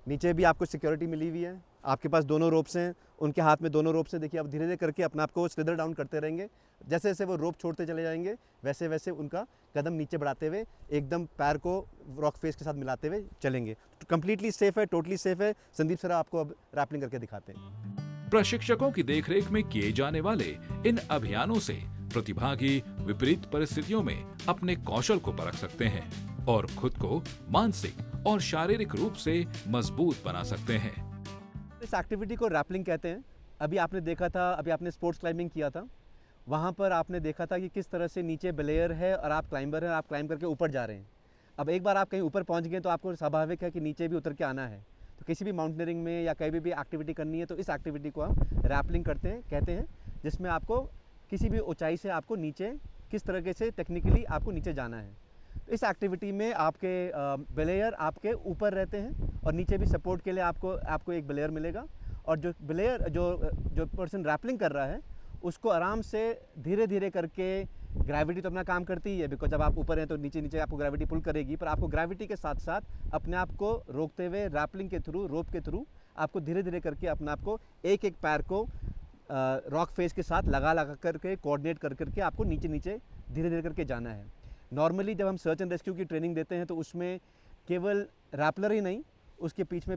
नीचे भी आपको सिक्योरिटी मिली हुई है, आपके पास दोनों रोप्स हैं, उनके हाथ में दोनों रोप्स हैं। देखिए आप धीरे धीरे करके अपने आप को स्लिदर डाउन करते रहेंगे, जैसे जैसे वो रोप छोड़ते चले जाएंगे वैसे वैसे उनका कदम नीचे बढ़ाते हुए एकदम पैर को रॉक फेस के साथ मिलाते हुए चलेंगे। तो कंप्लीटली सेफ़ है, टोटली सेफ़ है। संदीप सर आपको अब रैपलिंग करके दिखाते हैं। प्रशिक्षकों की देखरेख में किए जाने वाले इन अभियानों से प्रतिभागी विपरीत परिस्थितियों में अपने कौशल को परख सकते हैं और खुद को मानसिक और शारीरिक रूप से मजबूत बना सकते हैं। इस एक्टिविटी को रैपलिंग कहते हैं। अभी आपने देखा था, अभी आपने स्पोर्ट्स क्लाइंबिंग किया था, वहाँ पर आपने देखा था कि किस तरह से नीचे बेलेयर है और आप क्लाइंबर हैं, आप क्लाइंब करके ऊपर जा रहे हैं। अब एक बार आप कहीं ऊपर पहुँच गए तो आपको स्वाभाविक है कि नीचे भी उतर के आना है। तो किसी भी माउंटेनियरिंग में या कहीं भी एक्टिविटी करनी है तो इस एक्टिविटी को हम रैपलिंग कहते हैं, जिसमें आपको किसी भी ऊंचाई से आपको नीचे किस तरीके से टेक्निकली आपको नीचे जाना है। तो इस एक्टिविटी में आपके बेलेयर आपके ऊपर रहते हैं और नीचे भी सपोर्ट के लिए आपको एक बेलेयर मिलेगा, और जो बेलेयर जो पर्सन रैपलिंग कर रहा है उसको आराम से धीरे धीरे करके, ग्रेविटी तो अपना काम करती ही है, बिकॉज जब आप ऊपर हैं तो नीचे नीचे आपको ग्रेविटी पुल करेगी, पर आपको ग्रेविटी के साथ साथ अपने आप को रोकते हुए रैपलिंग के थ्रू, रोप के थ्रू आपको धीरे धीरे करके अपने आप को एक एक पैर को रॉक फेस के साथ लगा करके कोऑर्डिनेट करके आपको नीचे नीचे धीरे धीरे करके जाना है। नॉर्मली जब हम सर्च एंड रेस्क्यू की ट्रेनिंग देते हैं तो उसमें केवल रैपलर ही नहीं, उसके पीठ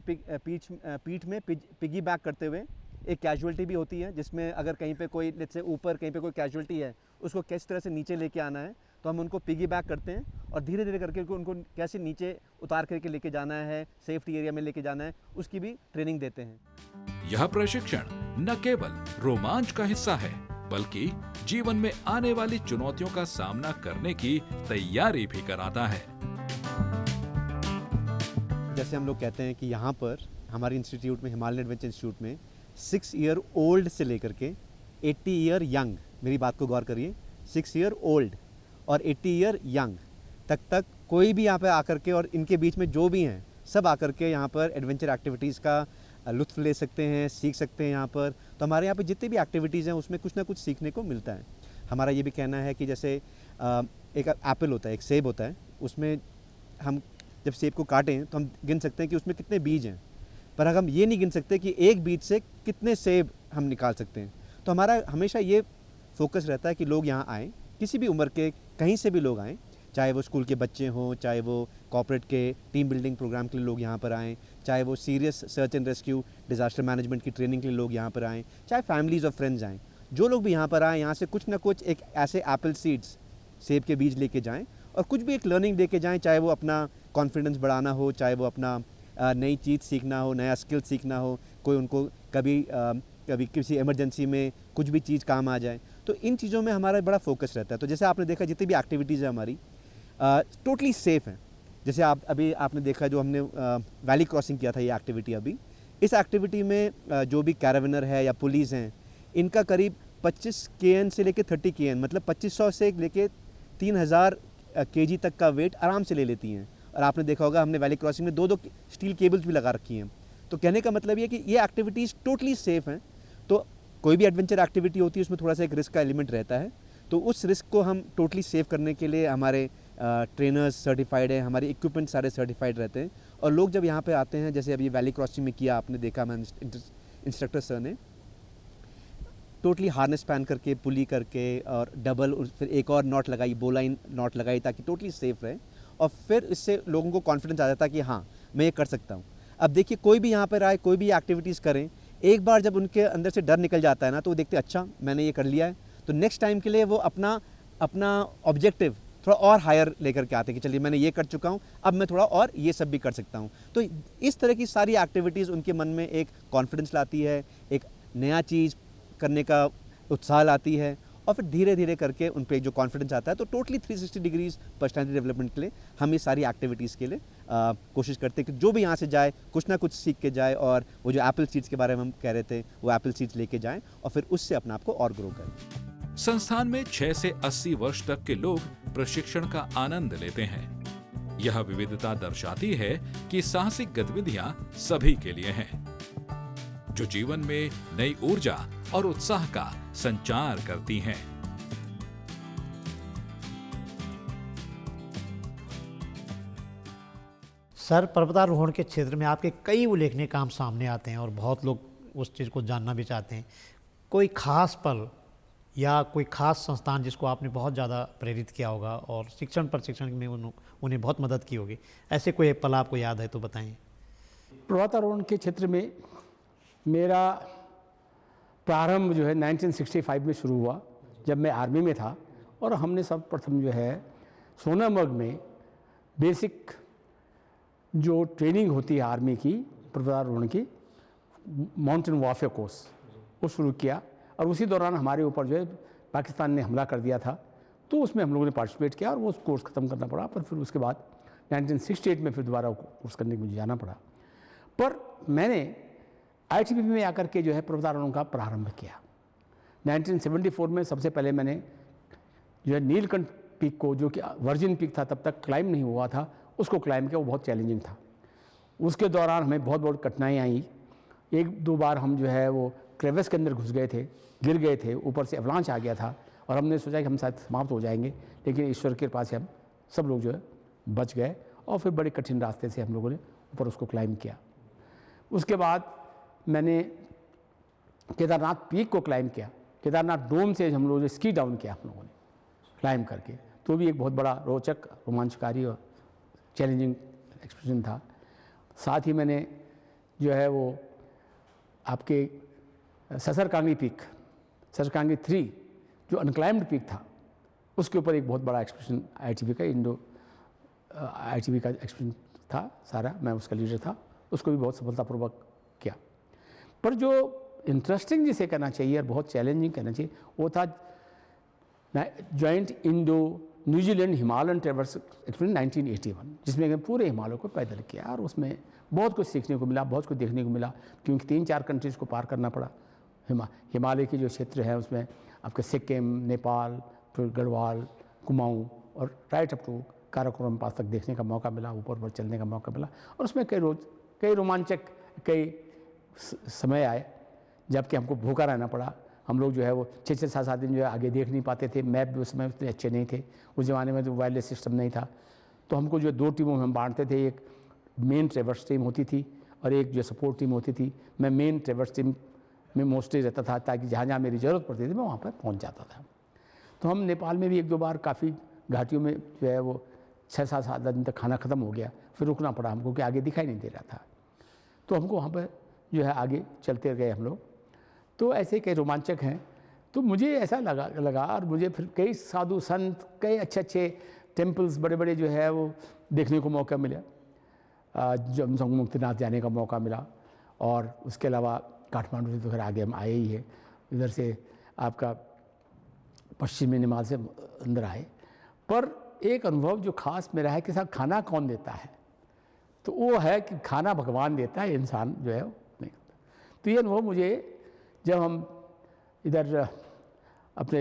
में पिगी बैक करते हुए एक कैजुअलिटी भी होती है, जिसमें अगर कहीं पे कोई लेट्स से ऊपर कहीं पे कोई कैजुअलिटी है, उसको किस तरह से नीचे लेके आना है, तो हम उनको पिगी बैक करते हैं और धीरे धीरे करके उनको कैसे नीचे उतार करके लेके जाना है, सेफ्टी एरिया में लेके जाना है, उसकी भी ट्रेनिंग देते हैं। यह प्रशिक्षण न केवल रोमांच का हिस्सा है, बल्कि जीवन में आने वाली चुनौतियों का सामना करने की तैयारी भी कराता है। जैसे हम लोग कहते हैं कि यहाँ पर हमारे इंस्टीट्यूट में, हिमालयन एडवेंचर इंस्टीट्यूट में 6 ईयर ओल्ड से लेकर के 80 ईयर यंग, मेरी बात को गौर करिए, 6 ईयर ओल्ड और 80 ईयर यंग तक कोई भी यहाँ पे आकर के, और इनके बीच में जो भी हैं सब आकर के यहाँ पर एडवेंचर एक्टिविटीज़ का लुत्फ़ ले सकते हैं, सीख सकते हैं यहाँ पर। तो हमारे यहाँ पे जितनी भी एक्टिविटीज़ हैं उसमें कुछ ना कुछ सीखने को मिलता है। हमारा ये भी कहना है कि जैसे एक एप्पल होता है, एक सेब होता है, उसमें हम जब सेब को काटें तो हम गिन सकते हैं कि उसमें कितने बीज हैं, पर अगर हम ये नहीं गिन सकते कि एक बीज से कितने सेब हम निकाल सकते हैं। तो हमारा हमेशा ये फोकस रहता है कि लोग यहाँ आएँ, किसी भी उम्र के, कहीं से भी लोग आएँ, चाहे वो स्कूल के बच्चे हों, चाहे वो कॉर्पोरेट के टीम बिल्डिंग प्रोग्राम के लिए लोग यहाँ पर आएँ, चाहे वो serious search and rescue, disaster management की ट्रेनिंग के लिए लोग यहाँ पर आएँ, चाहे फैमिलीज़ और फ्रेंड्स आएँ। जो लोग भी यहाँ पर आएँ, यहाँ से कुछ ना कुछ एक ऐसे एप्पल सीड्स, सेब के बीज लेके जाएँ और कुछ भी एक लर्निंग लेके जाएँ, चाहे वो अपना कॉन्फिडेंस बढ़ाना हो, चाहे वो अपना नई चीज़ सीखना हो, नया स्किल सीखना हो, कोई उनको कभी किसी इमरजेंसी में कुछ भी चीज़ काम आ जाए। तो इन चीज़ों में हमारा बड़ा फोकस रहता है। तो जैसे आपने देखा जितनी भी एक्टिविटीज़ है हमारी टोटली सेफ़ हैं। जैसे अभी आपने देखा जो हमने वैली क्रॉसिंग किया था, ये एक्टिविटी अभी, इस एक्टिविटी में जो भी कैरावनर है या पुलिस हैं, इनका करीब 25 kN से लेके 30 kN, मतलब 2500 से लेके 3000 kg तक का वेट आराम से ले लेती हैं। और आपने देखा होगा हमने वैली क्रॉसिंग में 2 स्टील केबल्स भी लगा रखी हैं। तो कहने का मतलब ये कि ये एक्टिविटीज़ टोटली सेफ़ हैं। तो कोई भी एडवेंचर एक्टिविटी होती है उसमें थोड़ा सा एक रिस्क का एलिमेंट रहता है, तो उस रिस्क को हम टोटली सेव करने के लिए हमारे ट्रेनर्स सर्टिफाइड हैं, हमारे इक्विपमेंट सारे सर्टिफाइड रहते हैं। और लोग जब यहाँ पे आते हैं, जैसे अभी वैली क्रॉसिंग में किया आपने देखा, मैं इंस्ट्रक्टर सर ने टोटली हार्नेस पहन करके, पुली करके और डबल, फिर एक और नॉट लगाई, बोलाइन नॉट लगाई, ताकि टोटली सेफ रहे। और फिर इससे लोगों को कॉन्फिडेंस आ जाता है कि हाँ मैं ये कर सकता हूँ। अब देखिए कोई भी यहाँ पर आए, कोई भी एक्टिविटीज़ करें, एक बार जब उनके अंदर से डर निकल जाता है ना, तो वो देखते अच्छा मैंने ये कर लिया है, तो नेक्स्ट टाइम के लिए वो अपना ऑब्जेक्टिव थोड़ा और हायर लेकर के आते हैं कि चलिए मैंने ये कर चुका हूँ, अब मैं थोड़ा और ये सब भी कर सकता हूँ। तो इस तरह की सारी एक्टिविटीज़ उनके मन में एक कॉन्फिडेंस लाती है, एक नया चीज़ करने का उत्साह लाती है, और फिर धीरे धीरे करके उन पर जो कॉन्फिडेंस आता है, तो टोटली 360 डिग्रीज पर्सनैलिटी डेवलपमेंट के लिए हम ये सारी एक्टिविटीज़ के लिए कोशिश करते हैं कि जो भी यहाँ से जाए कुछ ना कुछ सीख के जाए, और वो जो एप्पल सीड्स के बारे में हम कह रहे थे, वो एप्पल सीड्स लेके जाएं और फिर उससे अपने आप को और ग्रो करें। संस्थान में 6 से 80 वर्ष तक के लोग प्रशिक्षण का आनंद लेते हैं। यह विविधता दर्शाती है कि साहसिक गतिविधियां सभी के लिए हैं, जो जीवन में नई ऊर्जा और उत्साह का संचार करती हैं। सर, पर्वतारोहण के क्षेत्र में आपके कई उल्लेखनीय काम सामने आते हैं और बहुत लोग उस चीज़ को जानना भी चाहते हैं। कोई खास पल या कोई खास संस्थान जिसको आपने बहुत ज़्यादा प्रेरित किया होगा और शिक्षण प्रशिक्षण में उन्हें बहुत मदद की होगी, ऐसे कोई पल आपको याद है तो बताएं। पर्वतारोहण के क्षेत्र में मेरा प्रारंभ जो है 1965 में शुरू हुआ, जब मैं आर्मी में था, और हमने सब प्रथम जो है सोनामर्ग में बेसिक जो ट्रेनिंग होती है आर्मी की पर्वतारोहण की, माउंटेन वॉरफेयर कोर्स, वो शुरू किया। और उसी दौरान हमारे ऊपर जो है पाकिस्तान ने हमला कर दिया था, तो उसमें हम लोगों ने पार्टिसिपेट किया और वो कोर्स ख़त्म करना पड़ा। पर फिर उसके बाद 1968 में फिर दोबारा कोर्स करने के मुझे जाना पड़ा। पर मैंने ITBP में आकर के जो है पर्वतारोहण का प्रारंभ किया। 1974 में सबसे पहले मैंने जो है नीलकंठ पीक को, जो कि वर्जिन पीक था, तब तक क्लाइंब नहीं हुआ था, उसको क्लाइंब किया। वो बहुत चैलेंजिंग था। उसके दौरान हमें बहुत बहुत कठिनाई आई। एक दो बार हम जो है वो क्रेविस के अंदर घुस गए थे, गिर गए थे, ऊपर से एवलांच आ गया था और हमने सोचा कि हम शायद समाप्त हो जाएंगे, लेकिन ईश्वर के कृपा से हम सब लोग जो है बच गए और फिर बड़े कठिन रास्ते से हम लोगों ने ऊपर उसको क्लाइंब किया। उसके बाद मैंने केदारनाथ पीक को क्लाइंब किया। केदारनाथ डोम से हम लोगों ने स्की डाउन किया हम लोगों ने क्लाइंब करके, तो भी एक बहुत बड़ा रोचक, रोमांचकारी और चैलेंजिंग एक्सपीरियंस था। साथ ही मैंने जो है वो आपके ससरकांगी पीक, ससरकांगी 3 जो अनक्लाइम्ड पीक था, उसके ऊपर एक बहुत बड़ा एक्सपीडिशन ITBP का ITBP का एक्सपीडिशन था सारा, मैं उसका लीडर था। उसको भी बहुत सफलतापूर्वक किया। पर जो इंटरेस्टिंग जिसे कहना चाहिए और बहुत चैलेंजिंग कहना चाहिए, वो था joint Indo New Zealand Himalayan traverse expedition 1981, जिसमें मैं पूरे हिमालय को पैदल किया और उसमें बहुत कुछ सीखने को मिला, बहुत कुछ देखने को मिला, क्योंकि 3-4 कंट्रीज़ को पार करना पड़ा। हिमालय के जो क्षेत्र है उसमें आपके सिक्किम, नेपाल, फिर गढ़वाल, कुमाऊँ और राइट अप टू काराकोरम पास तक देखने का मौका मिला, ऊपर पर चलने का मौका मिला। और उसमें कई रोमांचक समय आए जबकि हमको भूखा रहना पड़ा। हम लोग जो है वो 6-6, 7-7 दिन जो है आगे देख नहीं पाते थे। मैप भी उस समय उतने अच्छे नहीं थे, उस ज़माने में तो वायरलेस सिस्टम नहीं था। तो हमको जो 2 टीमों में हम बांटते थे, एक मेन ट्रेवर्स टीम होती थी और एक जो सपोर्ट टीम होती थी। मैं मेन ट्रेवर्स टीम में मोस्टली रहता था, ताकि जहाँ जहाँ मेरी ज़रूरत पड़ती थी मैं वहाँ पर पहुँच जाता था। तो हम नेपाल में भी 1-2 बार काफ़ी घाटियों में जो है वो 6-7 दिन तक खाना ख़त्म हो गया, फिर रुकना पड़ा हमको कि आगे दिखाई नहीं दे रहा था। तो हमको वहाँ पर जो है आगे चलते गए हम लोग। तो ऐसे कई रोमांचक हैं। तो मुझे ऐसा लगा और मुझे फिर कई साधु संत, कई अच्छे टेम्पल्स बड़े बड़े जो है वो देखने को मौका मिला। जमसंग मुक्तिनाथ जाने का मौका मिला और उसके अलावा काठमांडू से तो फिर आगे हम आए ही है। इधर से आपका पश्चिमी नेपाल से अंदर आए। पर एक अनुभव जो खास मेरा है कि साहब खाना कौन देता है, तो वो है कि खाना भगवान देता है, इंसान जो है नहीं। तो ये अनुभव मुझे जब हम इधर अपने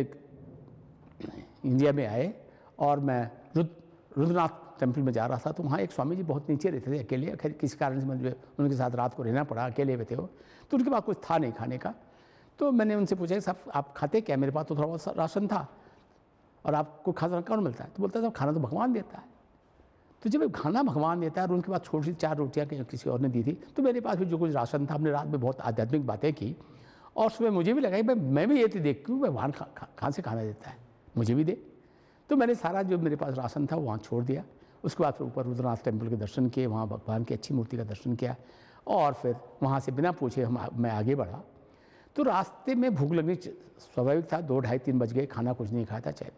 इंडिया में आए और मैं रुद्रनाथ टेम्पल में जा रहा था, तो वहाँ एक स्वामी जी बहुत नीचे रहते थे अकेले। खैर किसी कारण से मुझे उनके साथ रात को रहना पड़ा, अकेले रहते हो। तो उनके पास कुछ था नहीं खाने का। तो मैंने उनसे पूछा कि साहब आप खाते क्या? मेरे पास तो थोड़ा बहुत राशन था और आपको खाना कौन मिलता है? तो बोलता साहब खाना तो भगवान देता है। तो जब खाना भगवान देता है और उनके पास छोटी सी 4 रोटियाँ किसी और ने दी थी, तो मेरे पास भी जो कुछ राशन था, हमने रात में बहुत आध्यात्मिक बातें की और सुबह मुझे भी लगा कि मैं भी ये तो देखूँ भगवान कहाँ से खाना देता है, मुझे भी दे। तो मैंने सारा जो मेरे पास राशन था वहाँ छोड़ दिया। उसके बाद फिर ऊपर रुद्रनाथ टेम्पल के दर्शन किए, वहाँ भगवान की अच्छी मूर्ति का दर्शन किया और फिर वहाँ से बिना पूछे मैं आगे बढ़ा। तो रास्ते में भूख लगनी स्वाभाविक था, 2, 2:30, 3 बज गए, खाना कुछ नहीं खाया था चाहे।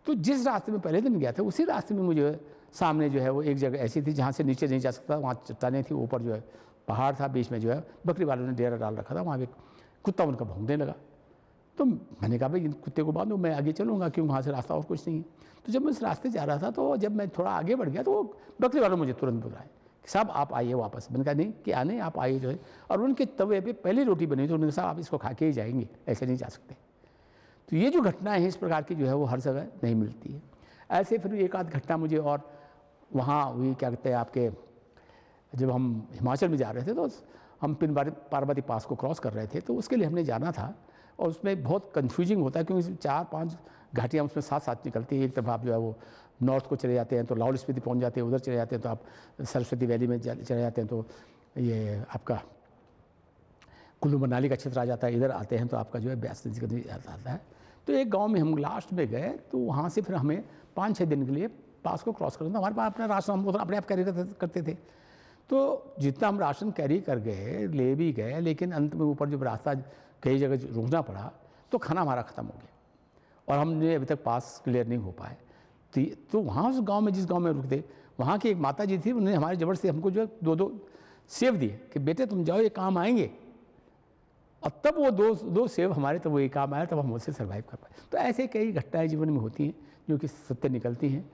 तो जिस रास्ते में पहले दिन गया था उसी रास्ते में मुझे सामने जो है वो एक जगह ऐसी थी जहाँ से नीचे नहीं जा सकता, वहाँ चट्टानें थी, ऊपर जो है पहाड़ था, बीच में जो है बकरी वालों ने डेरा डाल रखा था। वहाँ एक कुत्ता उनका भौंकने लगा। तो मैंने कहा भाई इन कुत्ते को बांधो, मैं आगे चलूँगा, क्यों वहाँ से रास्ता और कुछ नहीं है। तो जब मैं इस रास्ते जा रहा था तो जब मैं थोड़ा आगे बढ़ गया तो वो बकरी वालों मुझे तुरंत बुलाए कि साहब आप आइए वापस। मैंने कहा नहीं कि आने, आप आइए जो है। और उनके तवे पे पहली रोटी बनी तो उन्होंने कहा साहब आप इसको खा के ही जाएंगे, ऐसे नहीं जा सकते। तो ये जो घटनाएँ हैं इस प्रकार की जो है वो हर जगह नहीं मिलती है। ऐसे फिर एक आध घटना मुझे और वहाँ हुई, क्या कहते हैं आपके, जब हम हिमाचल में जा रहे थे तो हम पिन पार्वती पास को क्रॉस कर रहे थे, तो उसके लिए हमने जाना था और उसमें बहुत कन्फ्यूजिंग होता है क्योंकि 4-5 घाटियाँ उसमें साथ साथ निकलती है। एक तरफ आप जो है वो नॉर्थ को चले जाते हैं तो लाहौल स्पीति पहुँच जाते हैं, उधर चले जाते हैं तो आप सरस्वती वैली में चले जाते हैं तो ये आपका कुल्लू मनाली का क्षेत्र आ जाता है, इधर आते हैं तो आपका जो है ब्यास नदी का नदी आता है। तो एक गाँव में हम लास्ट में गए तो वहाँ से फिर हमें 5-6 दिन के लिए पास को क्रॉस करना था। हमारे पास अपना राशन हम अपने आप कैरी करते थे। तो जितना हम राशन कैरी कर गए, ले भी गए, लेकिन अंत में ऊपर जब रास्ता कई जगह रुकना पड़ा तो खाना हमारा ख़त्म हो गया और हमने अभी तक पास क्लियर नहीं हो पाए। तो वहाँ उस गांव में, जिस गांव में रुकते, वहाँ की एक माता जी थी, उन्होंने हमारे ज़बरदस्ती हमको जो है 2-2 सेब दिए कि बेटे तुम जाओ, ये काम आएंगे। और तब वो दो सेब हमारे तो वो एक काम आया, तब हम उससे सर्वाइव कर पाए। तो ऐसे कई घटनाएं जीवन में होती हैं जो कि सत्य निकलती हैं।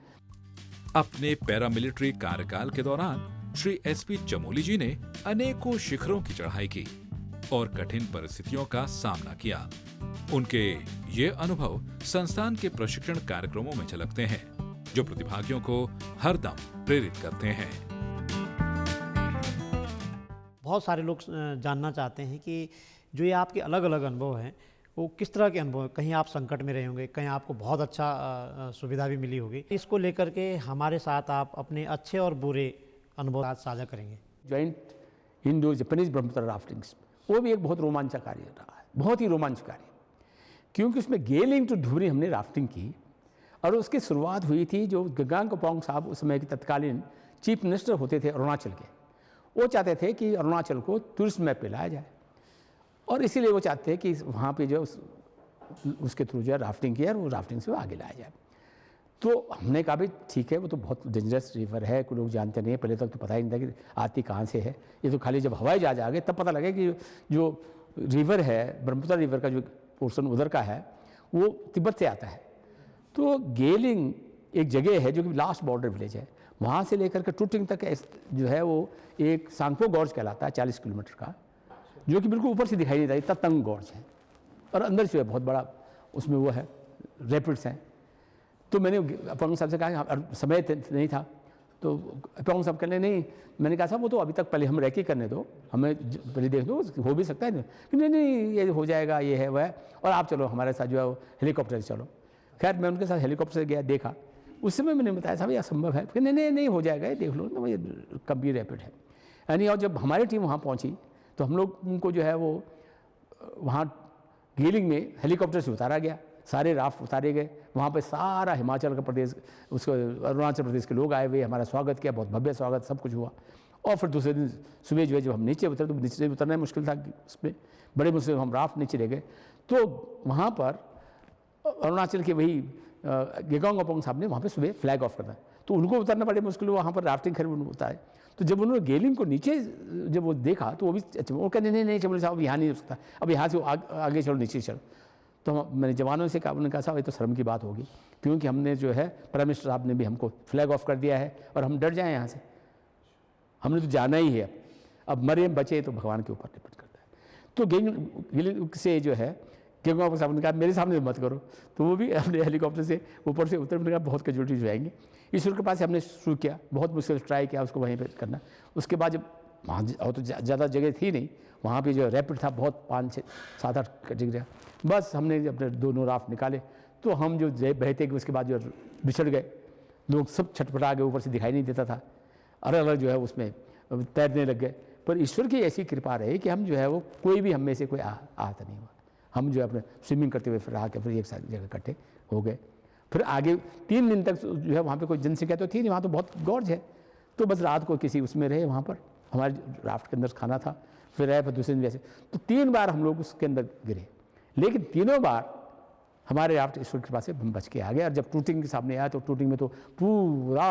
अपने पैरामिलिट्री कार्यकाल के दौरान श्री एसपी चमोली जी ने अनेकों शिखरों की चढ़ाई की और कठिन परिस्थितियों का सामना किया। उनके ये अनुभव संस्थान के प्रशिक्षण कार्यक्रमों में झलकते हैं, जो प्रतिभागियों को हरदम प्रेरित करते हैं। बहुत सारे लोग जानना चाहते हैं कि जो ये आपके अलग अलग अनुभव हैं वो किस तरह के अनुभव हैं। कहीं आप संकट में रहे होंगे, कहीं आपको बहुत अच्छा सुविधा भी मिली होगी। इसको लेकर के हमारे साथ आप अपने अच्छे और बुरे अनुभव आज साझा करेंगे। जॉइंट इंडो जापानीज ब्रह्मपुत्र राफ्टिंग्स, वो भी एक बहुत रोमांचकारी रहा है, बहुत ही रोमांचकारी, क्योंकि उसमें गेलिंग टू धुबरी हमने राफ्टिंग की और उसकी शुरुआत हुई थी। जो गंगांग कोपांग साहब उस समय के तत्कालीन चीफ मिनिस्टर होते थे अरुणाचल के, वो चाहते थे कि अरुणाचल को टूरिस्ट मैप पे लाया जाए और इसीलिए वो चाहते थे कि वहाँ पे जो उसके थ्रू जो है राफ्टिंग किया और वो राफ्टिंग से आगे लाया जाए। तो हमने कहा भाई ठीक है, वो तो बहुत डेंजरस रिवर है, कोई लोग जानते नहीं है, पहले तक तो पता ही नहीं था कि आती कहाँ से है। ये तो खाली जब हवाई जहाज आ गए तब पता लगे कि जो रिवर है, ब्रह्मपुत्र रिवर का जो पोर्शन उधर का है वो तिब्बत से आता है। तो गेलिंग एक जगह है जो कि लास्ट बॉर्डर विलेज है, वहाँ से लेकर के टुटिंग तक जो है वो एक सांगपो गॉर्ज कहलाता है, 40 किलोमीटर का, जो कि बिल्कुल ऊपर से दिखाई नहीं देता, इतना तंग गॉर्ज है और अंदर से बहुत बड़ा उसमें वो है रैपिड्स हैं। तो मैंने अपंग साहब से कहा, समय नहीं था, तो अपंग साहब कहने नहीं, मैंने कहा साहब वो तो अभी तक पहले हम रैकी करने दो, हमें पहले देख दो, हो भी सकता है कि नहीं ये हो जाएगा, ये है वह है, और आप चलो हमारे साथ जो है हेलीकॉप्टर से चलो। खैर मैं उनके साथ हेलीकॉप्टर से गया, देखा, उस समय मैंने बताया साहब यह असंभव है कि नहीं हो जाएगा, ये देख लो ना, ये कभी रैपिड है यानी। और जब हमारी टीम वहाँ पहुँची तो हम लोग उनको जो है वो वहाँ गेलिंग में हेलीकॉप्टर से उतारा गया, सारे राफ्ट उतारे गए, वहाँ पे सारा हिमाचल का प्रदेश, उसको अरुणाचल प्रदेश के लोग आए हुए, हमारा स्वागत किया, बहुत भव्य स्वागत, सब कुछ हुआ। और फिर दूसरे दिन सुबह जो है जब हम नीचे उतरे तो नीचे उतरना मुश्किल था, उसमें बड़े मुश्किल हम राफ्ट नीचे रह गए। तो वहाँ पर अरुणाचल के वही गेगांग ओपोंग साहब ने वहाँ पे सुबह फ्लैग ऑफ करना, तो उनको उतरना बड़े मुश्किल हुआ, वहाँ पर राफ्टिंग खरीद उतारे। तो जब उन्होंने गेलिंग को नीचे जब वो देखा तो वो भी अच्छा, वो कहते नहीं चमोली साहब यहाँ नहीं हो सकता, अब यहाँ से आगे चलो, नीचे चलो। तो मैंने जवानों से कहा, उन्होंने कहा साहब ये तो शर्म की बात होगी, क्योंकि हमने जो है प्राइम मिनिस्टर साहब ने भी हमको फ्लैग ऑफ कर दिया है और हम डर जाएँ यहाँ से, हमने तो जाना ही है, अब मरे बचे तो भगवान के ऊपर डिपेंड करता है। तो गेलिंग से जो है गेगांग साहब ने कहा मेरे सामने मत करो, तो वो भी अपने हेलीकॉप्टर से ऊपर से उतर, कहा बहुत कैजुअलिटीज हो जाएंगी। ईश्वर के पास हमने शुरू किया, बहुत मुश्किल ट्राई किया उसको वहीं पे करना। उसके बाद जब वहाँ और तो ज़्यादा जगह थी नहीं, वहाँ पे जो रैपिड था बहुत 5, 6, 7, 8 कैटेगरी, बस हमने अपने दोनों राफ्ट निकाले, तो हम जो बहते गए उसके बाद जो बिछड़ गए, लोग सब छटपटा गए, ऊपर से दिखाई नहीं देता था, अलग अलग जो है उसमें तैरने लग गए। पर ईश्वर की ऐसी कृपा रही कि हम जो है वो कोई भी हम में से कोई आहत नहीं हुआ। हम जो है अपने स्विमिंग करते हुए फिर आके फिर एक साथ जगह इकट्ठे हो गए। फिर आगे 3 दिन तक जो है वहाँ पे कोई जनसंख्या तो थी नहीं, वहाँ तो बहुत गॉर्ज है, तो बस रात को किसी उसमें रहे, वहाँ पर हमारे राफ्ट के अंदर खाना था, फिर रहे, फिर दूसरे दिन जैसे, तो 3 बार हम लोग उसके अंदर गिरे, लेकिन तीनों बार हमारे राफ्ट ईश्वर की कृपा से हम बच के आ गए। और जब टूटिंग के सामने आया तो टूटिंग में तो पूरा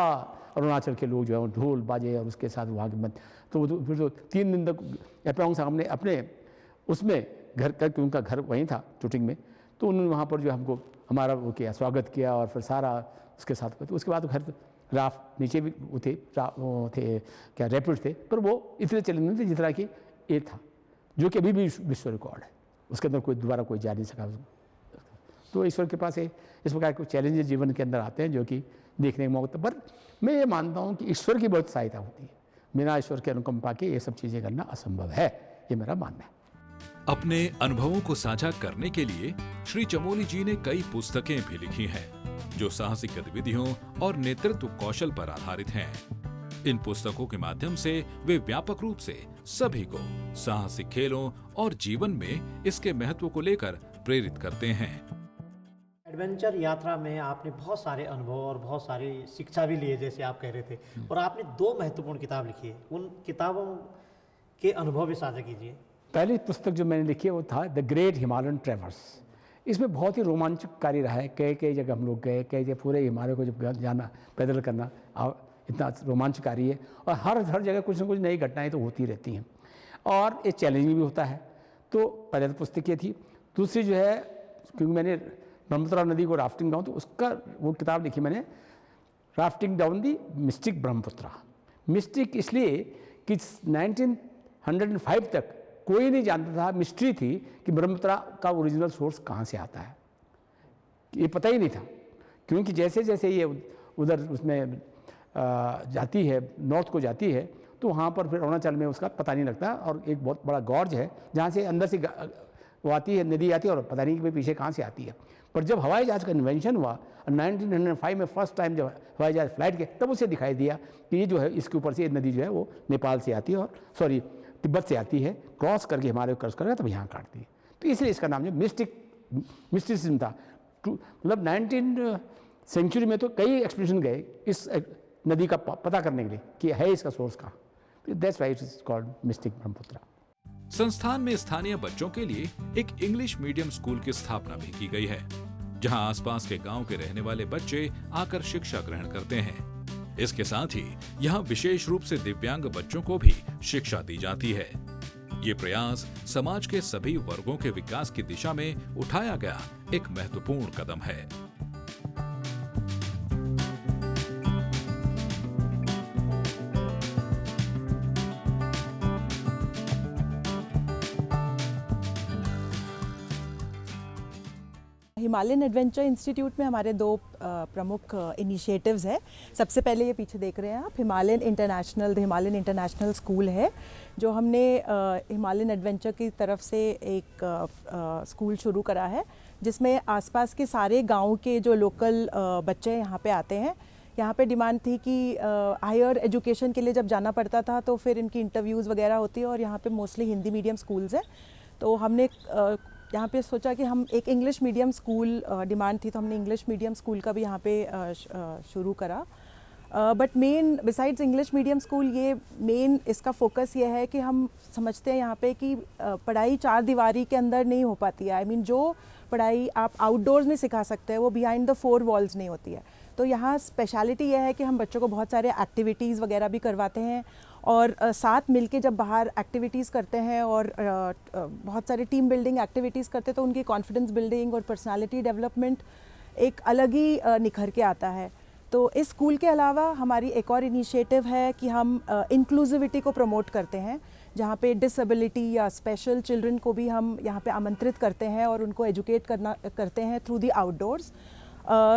अरुणाचल के लोग जो है ढोल बाजे और उसके साथ वहाँ के तो फिर तो 3 दिन तक एपोंग साहब ने अपने उसमें घर करके, उनका घर वहीं था टूटिंग में, तो उन्होंने वहाँ पर जो हमको हमारा वो किया, स्वागत किया और फिर सारा उसके साथ। तो उसके बाद घर राफ्ट नीचे भी वो थे क्या रैपिड थे, पर वो इतने चले नहीं थे जितना कि ये था, जो कि अभी भी विश्व रिकॉर्ड है, उसके अंदर कोई दोबारा कोई जा नहीं सका। तो ईश्वर के पास इस प्रकार के चैलेंजेस जीवन के अंदर आते हैं जो कि देखने के मौके पर मैं ये मानता हूँ कि ईश्वर की बहुत सहायता होती है, बिना ईश्वर के अनुकंपा के ये सब चीज़ें करना असंभव है, ये मेरा मानना है। अपने अनुभवों को साझा करने के लिए श्री चमोली जी ने कई पुस्तकें भी लिखी हैं, जो साहसिक गतिविधियों और नेतृत्व कौशल पर आधारित हैं। इन पुस्तकों के माध्यम से वे व्यापक रूप से सभी को साहसिक खेलों और जीवन में इसके महत्व को लेकर प्रेरित करते हैं। एडवेंचर यात्रा में आपने बहुत सारे अनुभव और बहुत सारी शिक्षा भी लिए, जैसे आप कह रहे थे, और आपने 2 महत्वपूर्ण किताब लिखी है, उन किताबों के अनुभव भी साझा कीजिए। पहली पुस्तक जो मैंने लिखी है वो था द ग्रेट हिमालयन ट्रैवर्स। इसमें बहुत ही रोमांचकारी रहा है, कई जगह हम लोग गए, कई जगह पूरे हिमालय को जब जाना पैदल करना इतना रोमांचकारी है, और हर जगह कुछ न कुछ नई घटनाएं तो होती रहती हैं और ये चैलेंजिंग भी होता है। तो पहले तो पुस्तकें थी, दूसरी जो है क्योंकि मैंने ब्रह्मपुत्र नदी को राफ्टिंग डाउन, तो उसका वो किताब लिखी मैंने, rafting down the mistake Brahmaputra. Mistake इसलिए कि 1905 तक कोई नहीं जानता था, मिस्ट्री थी कि ब्रह्मपुत्र का ओरिजिनल सोर्स कहाँ से आता है, ये पता ही नहीं था। क्योंकि जैसे जैसे ये उधर उसमें जाती है, नॉर्थ को जाती है, तो वहाँ पर फिर अरुणाचल में उसका पता नहीं लगता, और एक बहुत बड़ा गॉर्ज है जहाँ से अंदर से वो आती है, नदी आती है, और पता नहीं कि पीछे कहाँ से आती है। पर जब हवाई जहाज़ का इन्वेंशन हुआ 1905 में फर्स्ट टाइम जब हवाई जहाज़ फ्लाइट के, तब उसे दिखाई दिया कि ये जो है इसके ऊपर से ये नदी जो है वो नेपाल से आती है, और सॉरी तिब्बत से आती है, क्रॉस करके हिमालय क्रॉस करके तब यहाँ काटती है। तो इसलिए इसका नाम जो मिस्टिसिज्म था। मतलब 19वीं सेंचुरी में तो कई एक्सपीडिशन गए इस नदी का पता करने के लिए कि है इसका सोर्स कहाँ। That's why it is called mistake Brahmaputra. संस्थान में स्थानीय बच्चों के लिए एक इंग्लिश मीडियम स्कूल की स्थापना भी की गई है, जहां आसपास के गांव के रहने वाले बच्चे आकर शिक्षा ग्रहण करते हैं। इसके साथ ही यहां विशेष रूप से दिव्यांग बच्चों को भी शिक्षा दी जाती है। ये प्रयास समाज के सभी वर्गों के विकास की दिशा में उठाया गया एक महत्वपूर्ण कदम है। हिमालयन एडवेंचर इंस्टीट्यूट में हमारे दो प्रमुख इनिशिएटिव्स हैं। सबसे पहले ये पीछे देख रहे हैं आप, हिमालयन इंटरनेशनल स्कूल है, जो हमने हिमालयन एडवेंचर की तरफ से एक स्कूल शुरू करा है, जिसमें आसपास के सारे गांव के जो लोकल बच्चे यहाँ पे आते हैं। यहाँ पे डिमांड थी कि हायर एजुकेशन के लिए जब जाना पड़ता था तो फिर इनकी इंटरव्यूज़ वगैरह होती है, और यहाँ पे मोस्टली हिंदी मीडियम स्कूल्स हैं। तो हमने यहाँ पे सोचा कि हम एक इंग्लिश मीडियम स्कूल, डिमांड थी तो हमने इंग्लिश मीडियम स्कूल का भी यहाँ पे शुरू करा। But main besides English medium school, ये मेन इसका फोकस ये है कि हम समझते हैं यहाँ पे कि पढ़ाई चार दीवारी के अंदर नहीं हो पाती है। आई मीन जो पढ़ाई आप आउटडोर्स में सिखा सकते हैं वो बिहाइंड द फोर वॉल्स नहीं होती है। तो यहाँ स्पेशलिटी यह है कि हम बच्चों को बहुत सारे एक्टिविटीज़ वगैरह भी करवाते हैं, और साथ मिलके जब बाहर एक्टिविटीज़ करते हैं और बहुत सारे टीम बिल्डिंग एक्टिविटीज़ करते हैं, तो उनकी कॉन्फिडेंस बिल्डिंग और पर्सनालिटी डेवलपमेंट एक अलग ही निखर के आता है। तो इस स्कूल के अलावा हमारी एक और इनिशिएटिव है कि हम इंक्लूसिविटी को प्रमोट करते हैं, जहाँ पे डिसेबिलिटी या स्पेशल चिल्ड्रन को भी हम यहाँ पे आमंत्रित करते हैं और उनको एजुकेट करते हैं थ्रू दी आउटडोर्स।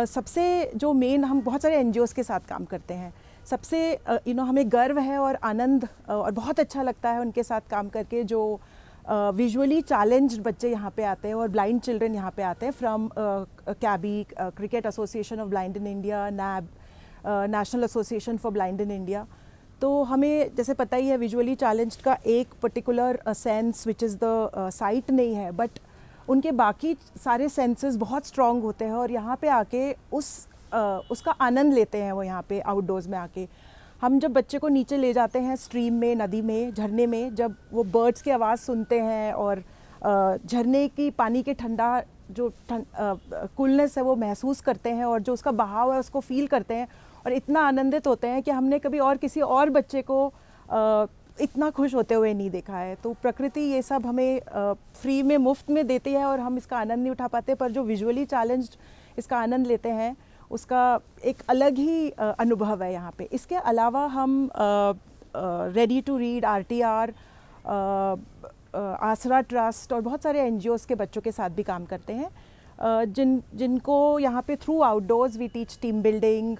सबसे जो मेन, हम बहुत सारे NGOs के साथ काम करते हैं। सबसे हमें गर्व है और आनंद और बहुत अच्छा लगता है उनके साथ काम करके, जो विजुअली चैलेंज्ड बच्चे यहाँ पे आते हैं और ब्लाइंड चिल्ड्रन यहाँ पे आते हैं from कैबी, cricket association of blind in India, NAB, national association for blind in India. तो हमें जैसे पता ही है विजुअली चैलेंज्ड का एक particular sense which is the site नहीं है, बट उनके बाकी सारे सेंसेस बहुत स्ट्रॉन्ग होते हैं, और यहाँ पे आके उसका आनंद लेते हैं वो यहाँ पे आउटडोर्स में आके। हम जब बच्चे को नीचे ले जाते हैं स्ट्रीम में, नदी में, झरने में, जब वो बर्ड्स की आवाज़ सुनते हैं और झरने की पानी के ठंडा जो कूलनेस है वो महसूस करते हैं, और जो उसका बहाव है उसको फील करते हैं, और इतना आनंदित होते हैं कि हमने कभी और किसी और बच्चे को इतना खुश होते हुए नहीं देखा है। तो प्रकृति ये सब हमें फ्री में, मुफ्त में देती है, और हम इसका आनंद नहीं उठा पाते, पर जो विजुअली चैलेंज्ड इसका आनंद लेते हैं उसका एक अलग ही अनुभव है यहाँ पे। इसके अलावा हम रेडी टू रीड, RTR, आसरा ट्रस्ट और बहुत सारे NGOs के बच्चों के साथ भी काम करते हैं, जिनको यहाँ पे through outdoors we teach team building,